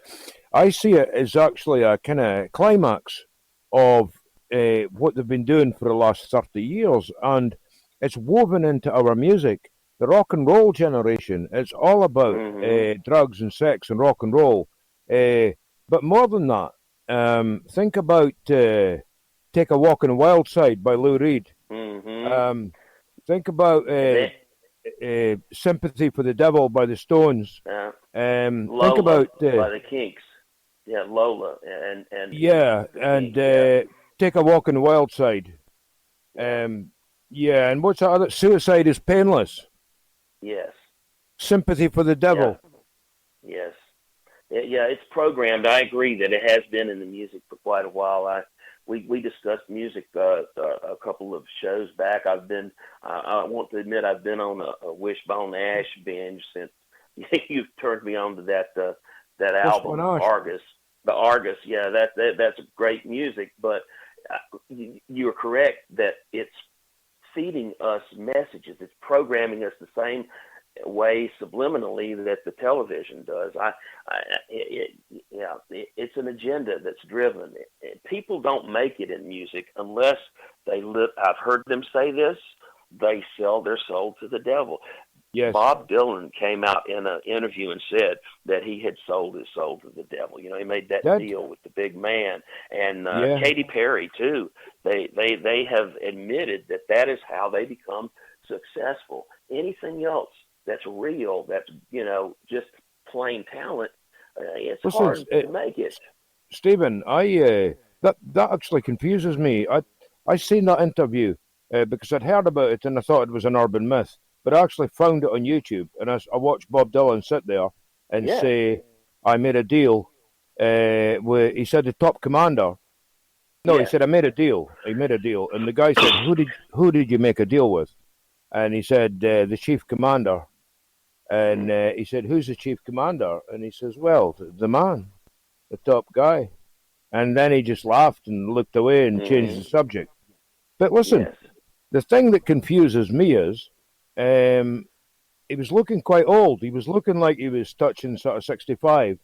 I see it as actually a kind of climax of what they've been doing for the last 30 years, and it's woven into our music. The rock and roll generation, it's all about drugs and sex and rock and roll. But more than that, think about Take a Walk on the Wild Side by Lou Reed. Think about Sympathy for the Devil by the Stones. Lola think about by the Kinks. Yeah, Lola and Take a Walk on the Wild Side. And what's that other? Suicide is Painless. Yes. Sympathy for the Devil. Yes. Yeah, it's programmed. I agree that it has been in the music for quite a while. We discussed music a couple of shows back. I want to admit I've been on a Wishbone Ash binge since you turned me on to that album, Argus. The Argus, that's great music. But you're correct that it's feeding us messages. It's programming us the same way subliminally that the television does. It's an agenda that's driven. People don't make it in music unless they live. I've heard them say this: they sell their soul to the devil. Yes. Bob Dylan came out in an interview and said that he had sold his soul to the devil. He made that deal with the big man, and Katy Perry too. They have admitted that is how they become successful. Anything else that's real, that's just plain talent, it's hard to make it. Stephen, that actually confuses me. I seen that interview because I'd heard about it and I thought it was an urban myth. But I actually found it on YouTube, and I watched Bob Dylan sit there and say, I made a deal with, he said, the top commander. No, he said, I made a deal. He made a deal. And the guy said, who did you make a deal with? And he said, the chief commander. And he said, who's the chief commander? And he says, well, the man, the top guy. And then he just laughed and looked away and changed the subject. But listen, the thing that confuses me is, he was looking quite old. He was looking like he was touching sort of 65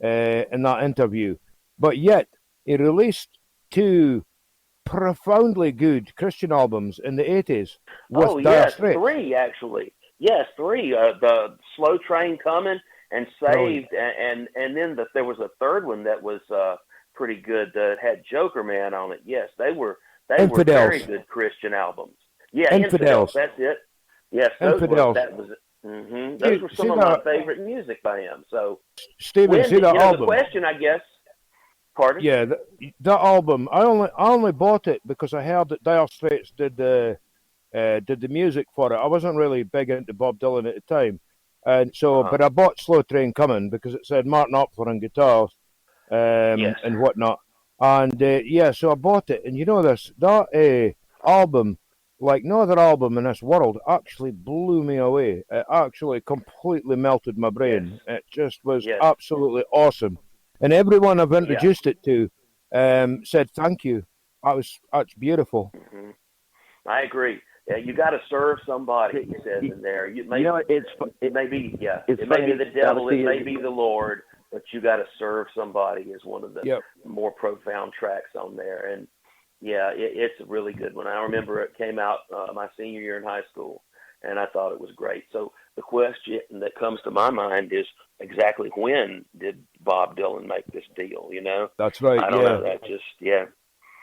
in that interview. But yet, he released 2 profoundly good Christian albums in the 80s. With three actually. Yes, 3. The Slow Train Coming and Saved, and then there was a third one that was pretty good that had Joker Man on it. Yes, they were very good Christian albums. Yeah, Infidels. That's it. Yes, those were some of my favorite music by him. So, Stephen, see that album? The question, I guess. Pardon? Yeah, that album. I only bought it because I heard that Dire Straits did the music for it. I wasn't really big into Bob Dylan at the time, and so but I bought Slow Train Coming because it said Martin Knopfler on guitars and whatnot. And so I bought it, and that album, like no other album in this world, actually blew me away. It actually completely melted my brain. It just was absolutely awesome. And everyone I've introduced it to said thank you. That's beautiful. Mm-hmm. I agree. Yeah, you got to serve somebody. He says in there. It may be the devil, it may be the Lord, but you got to serve somebody. Is one of the more profound tracks on there, and it's a really good one. I remember it came out my senior year in high school, and I thought it was great. So the question that comes to my mind is exactly when did Bob Dylan make this deal? You know, That's right. I don't know. That just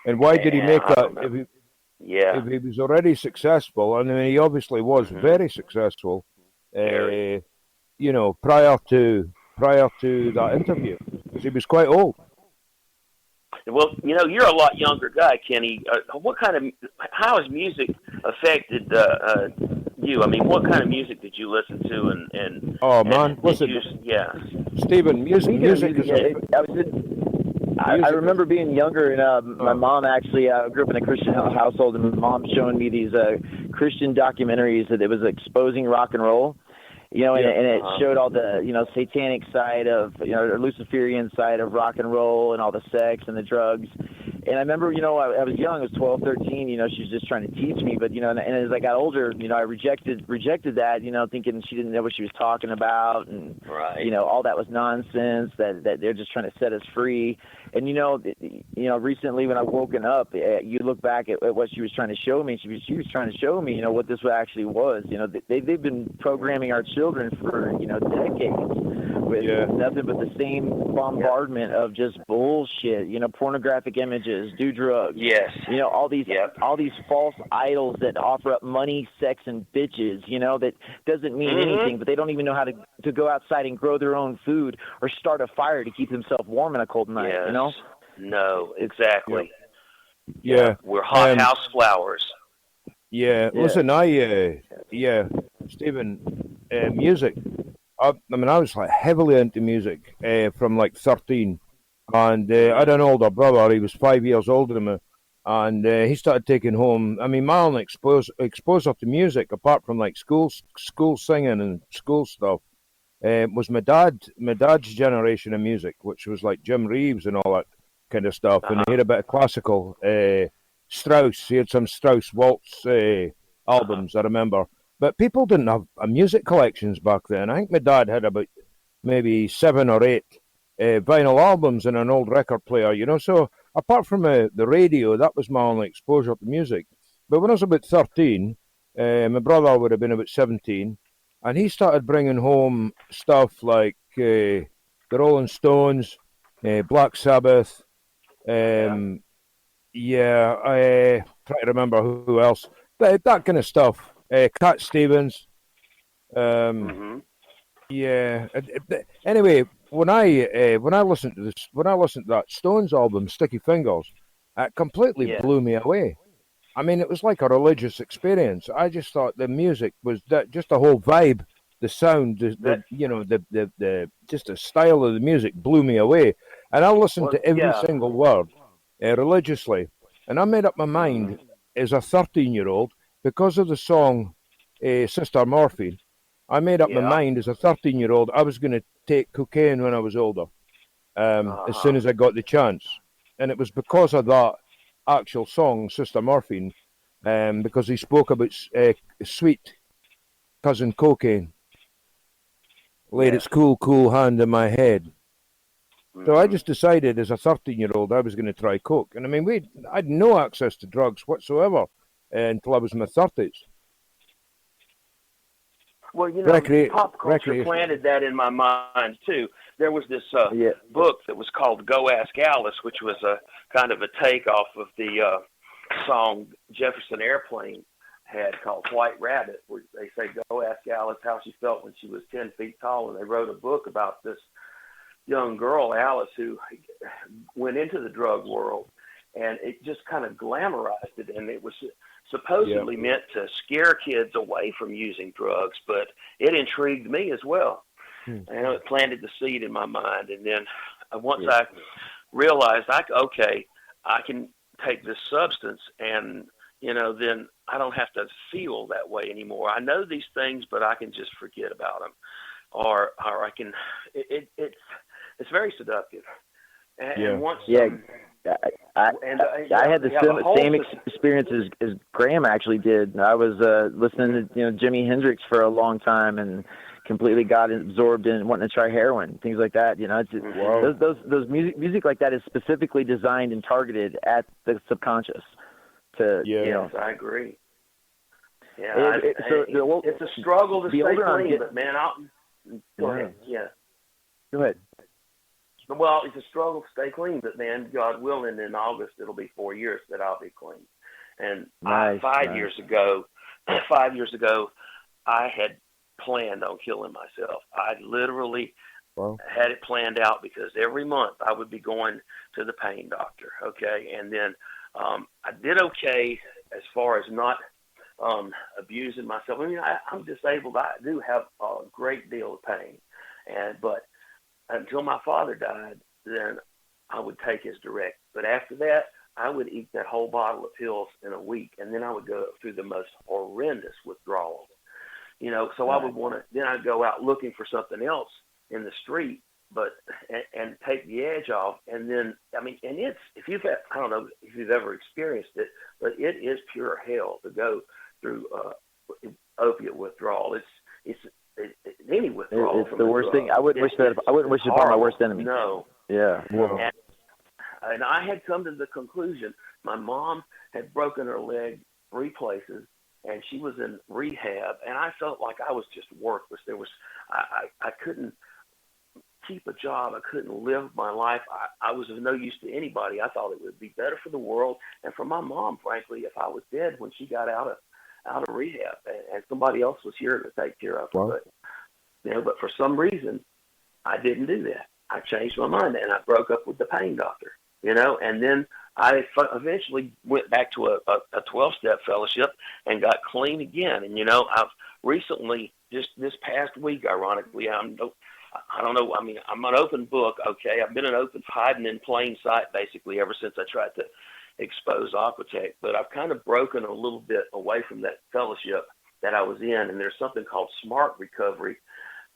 And why did he make that? If he was already successful, and I mean, he obviously was very successful, Very. you know, prior to that interview, because he was quite old. Well, you know, you're a lot younger guy, Kenny. How has music affected you? I mean, what kind of music did you listen to? And Oh man, listen, Stephen, music is. I remember being younger, and my mom actually grew up in a Christian household, and my mom showing me these Christian documentaries that it was exposing rock and roll. You know, and it showed all the, you know, satanic side of, you know, or Luciferian side of rock and roll and all the sex and the drugs. And I remember, you know, I was young, I was 12, 13, you know, she was just trying to teach me. But, you know, and as I got older, you know, I rejected that, you know, thinking she didn't know what she was talking about. And, you know, all that was nonsense, that they're just trying to set us free. And, you know, recently when I woken up, you look back at what she was trying to show me. She was trying to show me, you know, what this actually was. You know, they've been programming our children for, you know, decades with nothing but the same bombardment of just bullshit, you know, pornographic images, do drugs. Yes. You know, all these false idols that offer up money, sex, and bitches, you know, that doesn't mean anything, but they don't even know how to go outside and grow their own food or start a fire to keep themselves warm in a cold night, you know? No, exactly. Yeah. We're hot house flowers. Yeah. Listen, Stephen, music. I mean, I was like heavily into music from like 13, and I had an older brother. He was 5 years older than me, and he started taking home. I mean, my only exposure to music, apart from like school singing and school stuff, was my dad's generation of music, which was like Jim Reeves and all that kind of stuff. And he had a bit of classical. Strauss, he had some Strauss waltz albums, I remember. But people didn't have music collections back then. I think my dad had about maybe 7 or 8 vinyl albums and an old record player, you know. So apart from the radio, that was my only exposure to music. But when I was about 13, my brother would have been about 17, and he started bringing home stuff like the Rolling Stones, Black Sabbath, I try to remember who else, but that kind of stuff. Cat Stevens. Anyway, when I listened to that Stones album, Sticky Fingers, it completely blew me away. I mean, it was like a religious experience. I just thought the music was just the whole vibe, the sound, the just the style of the music blew me away. And I listened to every single word religiously, and I made up my mind as a 13-year-old. Because of the song Sister Morphine, I made up my mind as a 13-year-old I was going to take cocaine when I was older, as soon as I got the chance. And it was because of that actual song, Sister Morphine, because he spoke about sweet cousin cocaine, laid its cool hand in my head. So I just decided as a 13-year-old I was going to try coke. And I mean, I had no access to drugs whatsoever until I was in my 30s. Well, you know, pop culture planted that in my mind, too. There was this book that was called Go Ask Alice, which was a kind of a takeoff of the song Jefferson Airplane had called White Rabbit, where they say, go ask Alice how she felt when she was 10 feet tall. And they wrote a book about this young girl, Alice, who went into the drug world. And it just kind of glamorized it, and it was supposedly meant to scare kids away from using drugs, but it intrigued me as well. And it planted the seed in my mind. And then once I realized, I can take this substance, and then I don't have to feel that way anymore. I know these things, but I can just forget about them, or I can. It's very seductive. And once I had the same experience as Graeme actually did. I was listening to Jimi Hendrix for a long time and completely got absorbed in wanting to try heroin, things like that. You know, those music like that is specifically designed and targeted at the subconscious. I agree. Yeah, it's a struggle to stay clean, but man, go ahead. Yeah. Go ahead. Well, it's a struggle to stay clean, but man, God willing, in August it'll be 4 years that I'll be clean. And Nice, 5 years ago, I had planned on killing myself. I literally had it planned out because every month I would be going to the pain doctor. Okay, and then I did okay as far as not abusing myself. I mean, I'm disabled. I do have a great deal of pain, but until my father died, then I would take his direct. But after that, I would eat that whole bottle of pills in a week, and then I would go through the most horrendous withdrawals. So I would then I'd go out looking for something else in the street, and take the edge off. And then, I mean, and I don't know if you've ever experienced it, but it is pure hell to go through opiate withdrawal. It's any withdrawal. It's the worst thing. I wouldn't wish it upon my worst enemy. No. Yeah. And I had come to the conclusion, my mom had broken her leg 3 places, and she was in rehab, and I felt like I was just worthless. I couldn't keep a job. I couldn't live my life. I was of no use to anybody. I thought it would be better for the world and for my mom, frankly, if I was dead when she got out of rehab and somebody else was here to take care of her. But for some reason, I didn't do that. I changed my mind, and I broke up with the pain doctor, and then I eventually went back to a 12-step fellowship and got clean again. And, I've recently, just this past week, ironically, I don't know. I mean, I'm an open book. Okay. I've been hiding in plain sight basically ever since I tried to expose Aquatech, but I've kind of broken a little bit away from that fellowship that I was in. And there's something called smart recovery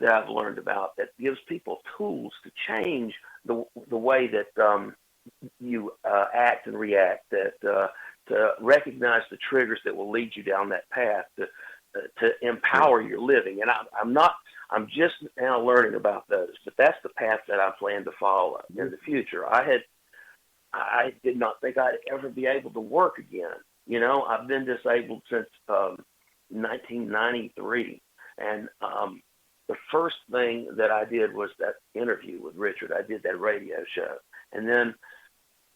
that I've learned about that gives people tools to change the way that you act and react, to recognize the triggers that will lead you down that path, to empower your living. And I'm just now learning about those, but that's the path that I plan to follow in the future. I did not think I'd ever be able to work again. I've been disabled since 1993, and the first thing that I did was that interview with Richard. I did that radio show, and then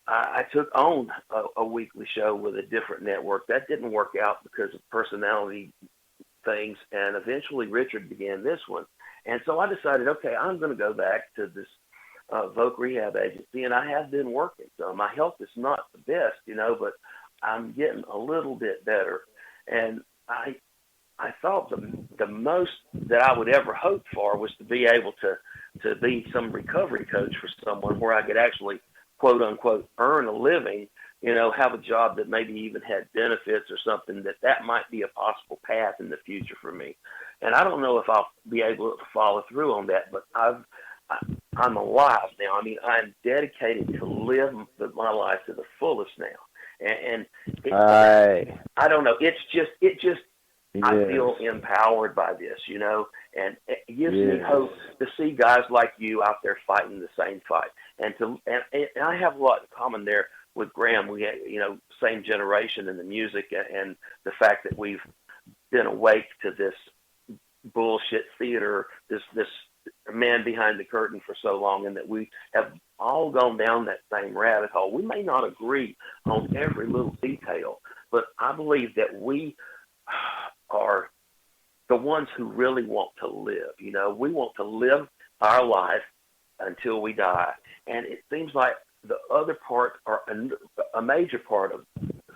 I took on a weekly show with a different network. That didn't work out because of personality things, and eventually Richard began this one. And so I decided, okay, I'm going to go back to this Voc Rehab Agency, and I have been working. So my health is not the best, but I'm getting a little bit better. And I thought the most that I would ever hope for was to be able to be some recovery coach for someone where I could actually, quote unquote, earn a living, have a job that maybe even had benefits or something, that might be a possible path in the future for me. And I don't know if I'll be able to follow through on that, but I'm alive now. I mean, I'm dedicated to live my life to the fullest now. And I don't know. It just, I feel empowered by this, and it gives me hope to see guys like you out there fighting the same fight. And I have a lot in common there with Graeme. We had, same generation in the music, and the fact that we've been awake to this bullshit theater, this man behind the curtain for so long, and that we have all gone down that same rabbit hole. We may not agree on every little detail, but I believe that we are the ones who really want to live. We want to live our life until we die. And it seems like the other part, or a major part of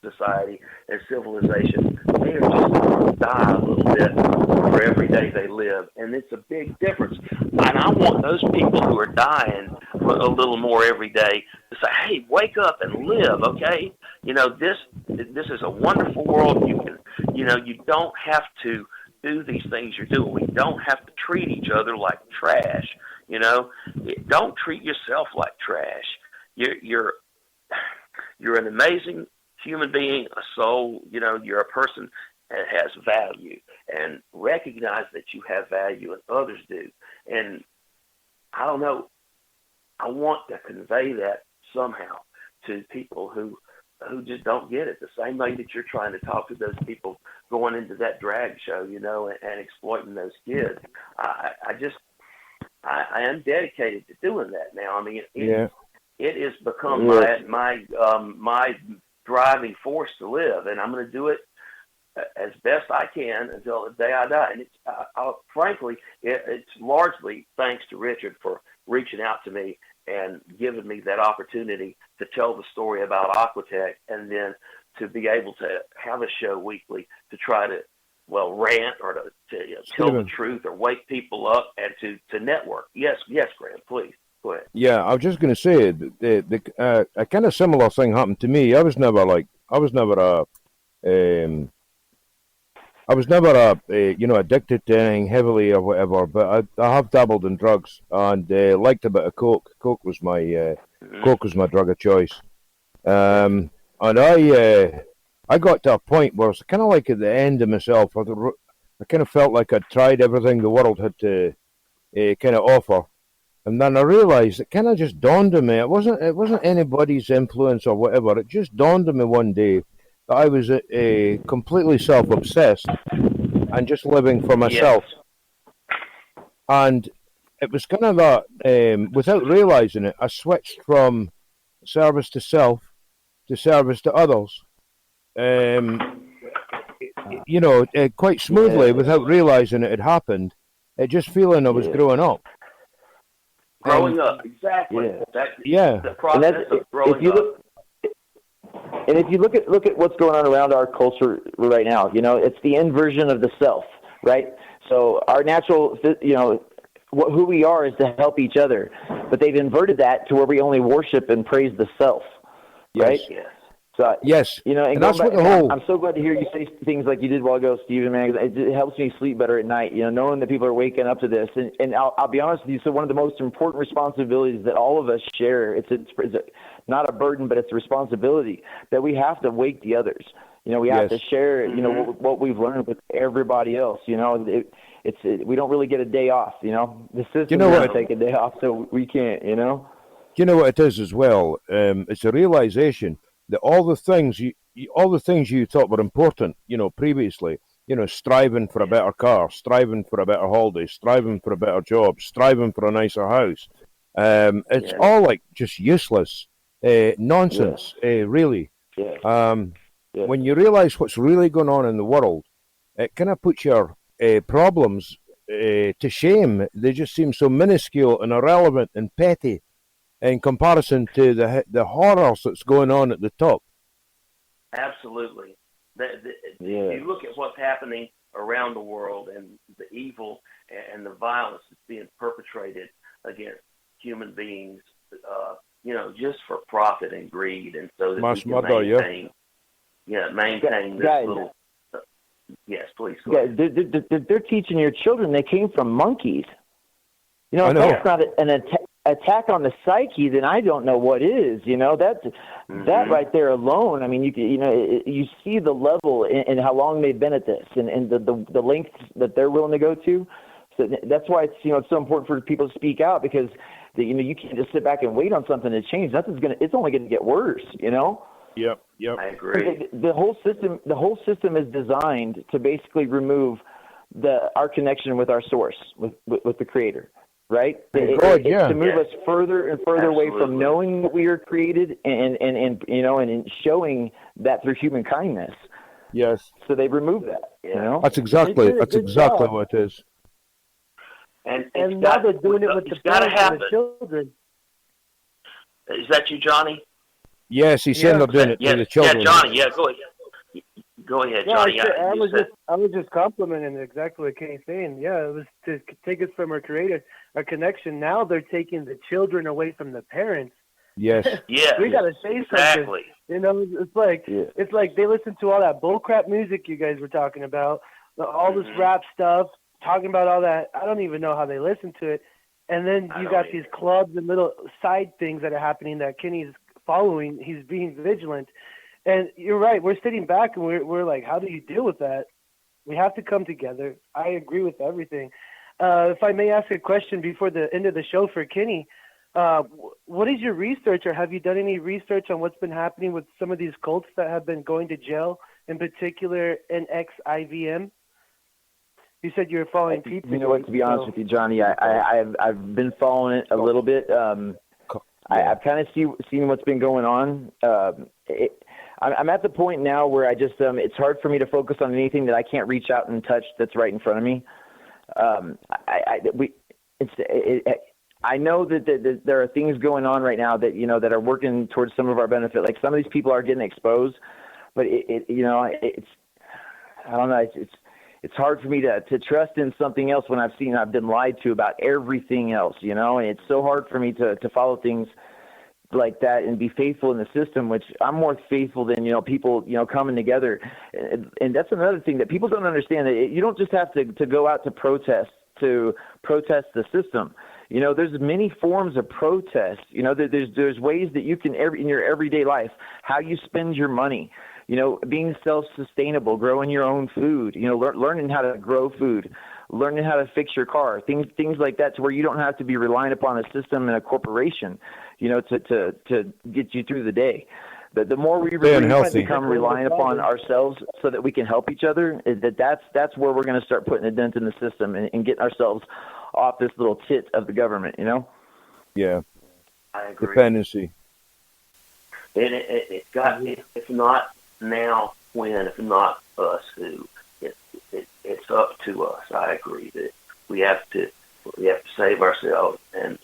society and civilization, they are just going to die a little bit for every day they live. And it's a big difference. And I want those people who are dying for a little more every day to say, hey, wake up and live, okay? This is a wonderful world. You can, you don't have to do these things you're doing. We don't have to treat each other like trash. Don't treat yourself like trash. You're an amazing human being, a soul. You're a person that has value, and recognize that you have value and others do. And I don't know, I want to convey that somehow to people who who just don't get it. The same way that you're trying to talk to those people going into that drag show, and exploiting those kids. I am dedicated to doing that now. I mean, it has become my driving force to live, and I'm going to do it as best I can until the day I die. And frankly, it's largely thanks to Richard for reaching out to me and giving me that opportunity to tell the story about Aquatech, and then to be able to have a show weekly to try to, rant or to tell the truth or wake people up and to network. Yes, Graeme, please. Go ahead. Yeah, I was just going to say a kind of similar thing happened to me. I was never addicted to anything heavily or whatever, but I have dabbled in drugs and liked a bit of coke. Coke was my drug of choice, and I got to a point where it's kind of like at the end of myself. I kind of felt like I'd tried everything the world had to kind of offer, and then I realised it kind of just dawned on me. It wasn't anybody's influence or whatever. It just dawned on me one day that I was completely self-obsessed and just living for myself. Yes. And it was kind of that, without realising it, I switched from service to self to service to others. Quite smoothly, without realising it had happened. Just feeling I was growing up. Growing up, exactly. Yeah. The process of growing up. And if you look at what's going on around our culture right now, it's the inversion of the self, right? So our natural, who we are is to help each other, but they've inverted that to where we only worship and praise the self, right? Yes. So, yes, and that's what the whole. I'm so glad to hear you say things like you did a while ago, Stephen. Man, it helps me sleep better at night. Knowing that people are waking up to this, and I'll be honest with you. So one of the most important responsibilities that all of us share, it's not a burden, but it's a responsibility that we have to wake the others. We have to share. What we've learned with everybody else. We don't really get a day off. The system doesn't take a day off, so we can't. You know what it is as well. It's a realization that all the things you thought were important, previously, striving for a better car, striving for a better holiday, striving for a better job, striving for a nicer house. It's all like just useless nonsense, really. When you realize what's really going on in the world, it kind of puts your problems to shame. They just seem so minuscule and irrelevant and petty in comparison to the horrors that's going on at the top. Absolutely. You look at what's happening around the world and the evil and the violence that's being perpetrated against human beings, just for profit and greed, and so that we can maintain this little. Yes, please. Go ahead. They're teaching your children they came from monkeys. If that's not an attack on the psyche, then I don't know what is. That right there alone. I mean, you see the level and how long they've been at this, and the lengths that they're willing to go to. So that's why it's so important for people to speak out, because you can't just sit back and wait on something to change. It's only going to get worse. Yep. I agree. The whole system is designed to basically remove our connection with our source, with the Creator. Right? To move us further and further away from knowing that we are created and showing that through human kindness. Yes. So they remove that. That's exactly what it is. And now they're doing it with the parents and the children. Is that you, Johnny? Yes, he's saying they're doing it to the children. Yeah, Johnny. Yeah, go ahead. Go ahead, Johnny. I was just complimenting exactly what Kenny's saying. Yeah, it was to take us from our Creator, our connection. Now they're taking the children away from the parents. Yes. Yeah. We got to say something. Exactly. It's like they listen to all that bullcrap music you guys were talking about, all this rap stuff, talking about all that. I don't even know how they listen to it. And then you got these clubs and little side things that are happening that Kenny's following. He's being vigilant. And you're right. We're sitting back and we're like, how do you deal with that? We have to come together. I agree with everything. If I may ask a question before the end of the show for Kenny, what is your research, or have you done any research on what's been happening with some of these cults that have been going to jail, in particular NXIVM? You said you were following Pizza. You know what? To be honest with you, Johnny, I've been following it a little bit. I've kind of seen what's been going on. I'm at the point now where I just it's hard for me to focus on anything that I can't reach out and touch that's right in front of me. I know that there are things going on right now that that are working towards some of our benefit. Like some of these people are getting exposed, but it's I don't know. It's hard for me to trust in something else when I've been lied to about everything else, and it's so hard for me to follow things like that and be faithful in the system, which I'm more faithful than, people, coming together. And that's another thing that people don't understand, that you don't just have to go out to protest the system. There's many forms of protest. There's ways that you can, in your everyday life, how you spend your money, being self-sustainable, growing your own food, learning how to grow food, learning how to fix your car, things like that, to where you don't have to be relying upon a system and a corporation, to get you through the day. The more we become reliant upon ourselves so that we can help each other, that's where we're going to start putting a dent in the system and getting ourselves off this little tit of the government, Yeah. I agree. Dependency. And it's not now when, if not us who. It's up to us. I agree that we have to save ourselves, and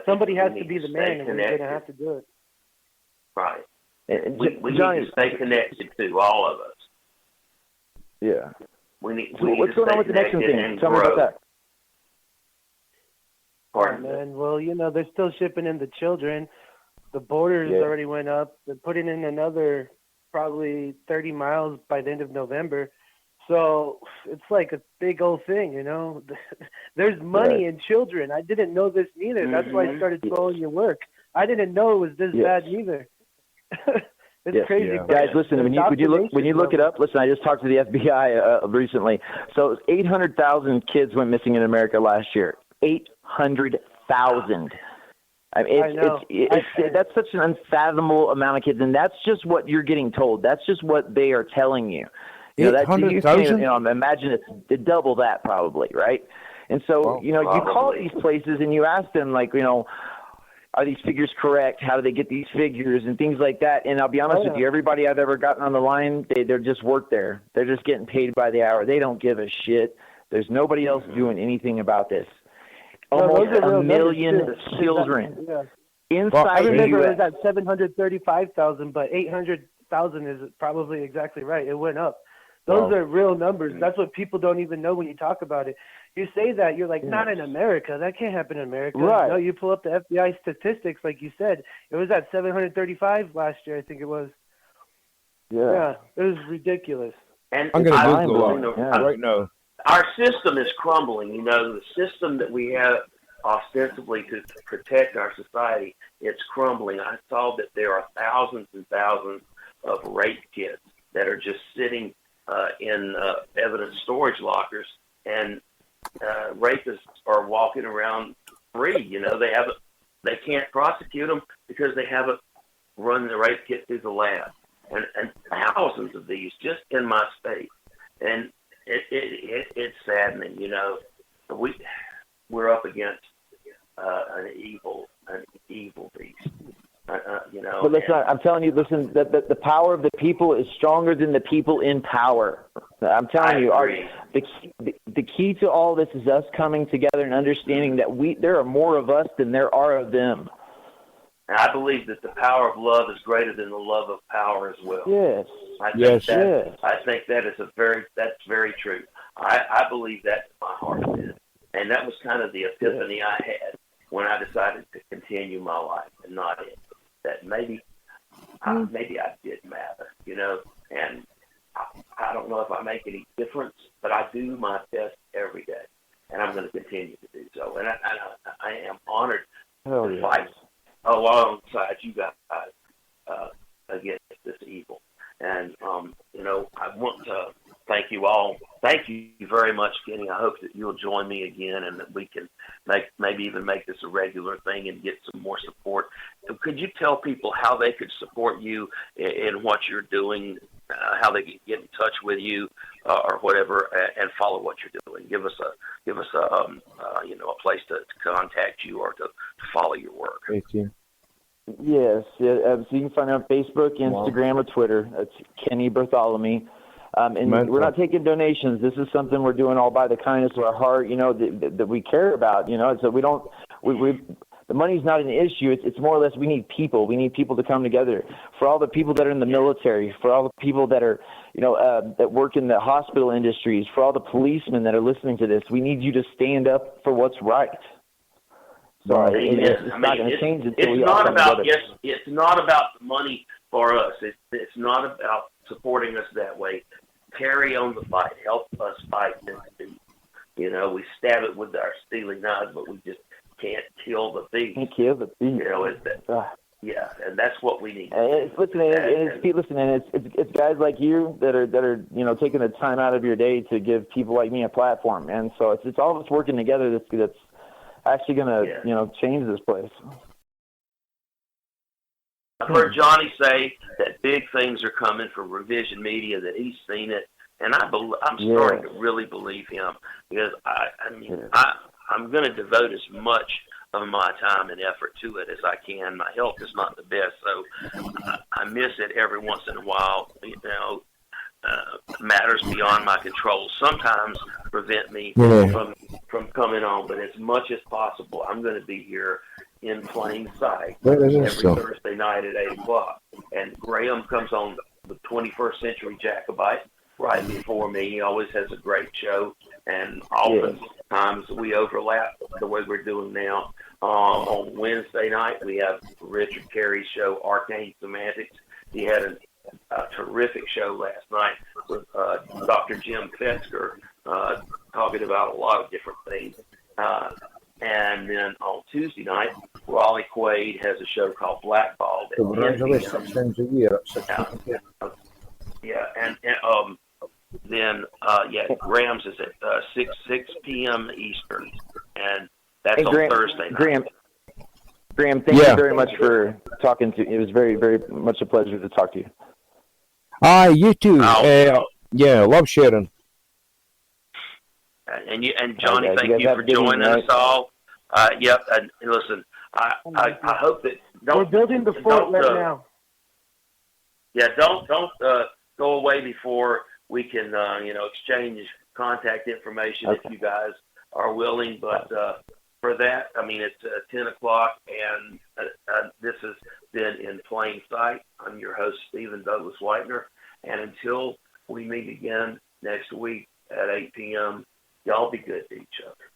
somebody has to be the man, and we're going to have to do it. Right. And we need to stay connected to all of us. Yeah. What's going on with the next thing? Tell me about that. Pardon, man. Well, they're still shipping in the children. The borders already went up. They're putting in another probably 30 miles by the end of November. So it's like a big old thing, There's money in children. I didn't know this neither. That's why I started following your work. I didn't know it was this bad neither. It's crazy. Yeah. Guys, listen, when you look it up, listen, I just talked to the FBI recently. So 800,000 kids went missing in America last year. 800,000. I mean, that's such an unfathomable amount of kids, and that's just what you're getting told. That's just what they are telling you. 800,000? Imagine it's double that probably, right? And so, you call these places and you ask them, like, are these figures correct? How do they get these figures and things like that? And I'll be honest with you, everybody I've ever gotten on the line, they're just work there. They're just getting paid by the hour. They don't give a shit. There's nobody else doing anything about this. Almost a million children inside I remember the it was at 735,000, but 800,000 is probably exactly right. It went up. Those are real numbers. That's what people don't even know when you talk about it. You say that, you're like, not in America. That can't happen in America. Right. No, you pull up the FBI statistics, like you said. It was at 735 last year, I think it was. Yeah, it was ridiculous. And I'm going to Google right now. Our system is crumbling. The system that we have ostensibly to protect our society, it's crumbling. I saw that there are thousands and thousands of rape kits that are just sitting in evidence storage lockers, and rapists are walking around free. They can't prosecute them because they haven't run the rape kit through the lab, and thousands of these just in my state, and it's saddening. We're up against an evil beast. But listen, I'm telling you, the power of the people is stronger than the people in power. I'm telling you, the key to all this is us coming together and understanding that there are more of us than there are of them. And I believe that the power of love is greater than the love of power as well. Yes. I think that is that's very true. I believe that in my heart, and that was kind of the epiphany I had when I decided to continue my life and not end. That maybe I did matter, and I don't know if I make any difference, but I do my best every day, and I'm going to continue to do so. And I am honored to fight alongside you guys against this evil. And I want to thank you all. Thank you very much, Kenny. I hope that you'll join me again, and that we can maybe even make this a regular thing and get some more support. Could you tell people how they could support you in what you're doing, how they can get in touch with you, or whatever, and follow what you're doing? Give us a place to contact you or to follow your work. Thank you. Yes, so you can find me on Facebook, Instagram, or Twitter. That's Kenny Bertholomey. And we're not taking donations. This is something we're doing all by the kindness of our heart, that we care about, So we don't, the money's not an issue. It's more or less we need people. We need people to come together. For all the people that are in the military, for all the people that are, that work in the hospital industries, for all the policemen that are listening to this, we need you to stand up for what's right. So it's not going to change until we all come together. It's not about the money for us. It's not about supporting us that way. Carry on the fight. Help us fight this thief. We stab it with our steely knives, but we just can't kill the thief. Can't kill the thief. Yeah, and that's what we need. It's guys like you that are taking the time out of your day to give people like me a platform, and so it's all of us working together that's actually going to change this place. I've heard Johnny say that big things are coming from Revision Media, that he's seen it, and I'm starting to really believe him, because I'm going to devote as much of my time and effort to it as I can. My health is not the best, so I miss it every once in a while. Matters beyond my control sometimes prevent me from coming on, but as much as possible, I'm going to be here in plain sight every Thursday night at 8 o'clock. And Graeme comes on the 21st Century Jacobite right before me. He always has a great show, and oftentimes we overlap the way we're doing now. On Wednesday night, we have Richard Carey's show, Arcane Semantics. He had a terrific show last night with Dr. Jim Fetzger talking about a lot of different things. And then on Tuesday night, Raleigh Quaid has a show called Blackballed at 10 p.m. 6 times a year. Then Graham's is at 6 p.m. Eastern, and that's on Thursday night. Graeme, thank you very much for talking to me. It was very, very much a pleasure to talk to you. You too. Love sharing. And Johnny, thank you for joining us all. And listen, I hope that we're building the fort right now. Yeah, don't go away before we can exchange contact information if you guys are willing. But for that, it's 10 o'clock, and this has been In Plain Sight. I'm your host, Stephen Douglas Whitener, and until we meet again next week at 8 p.m., y'all be good to each other.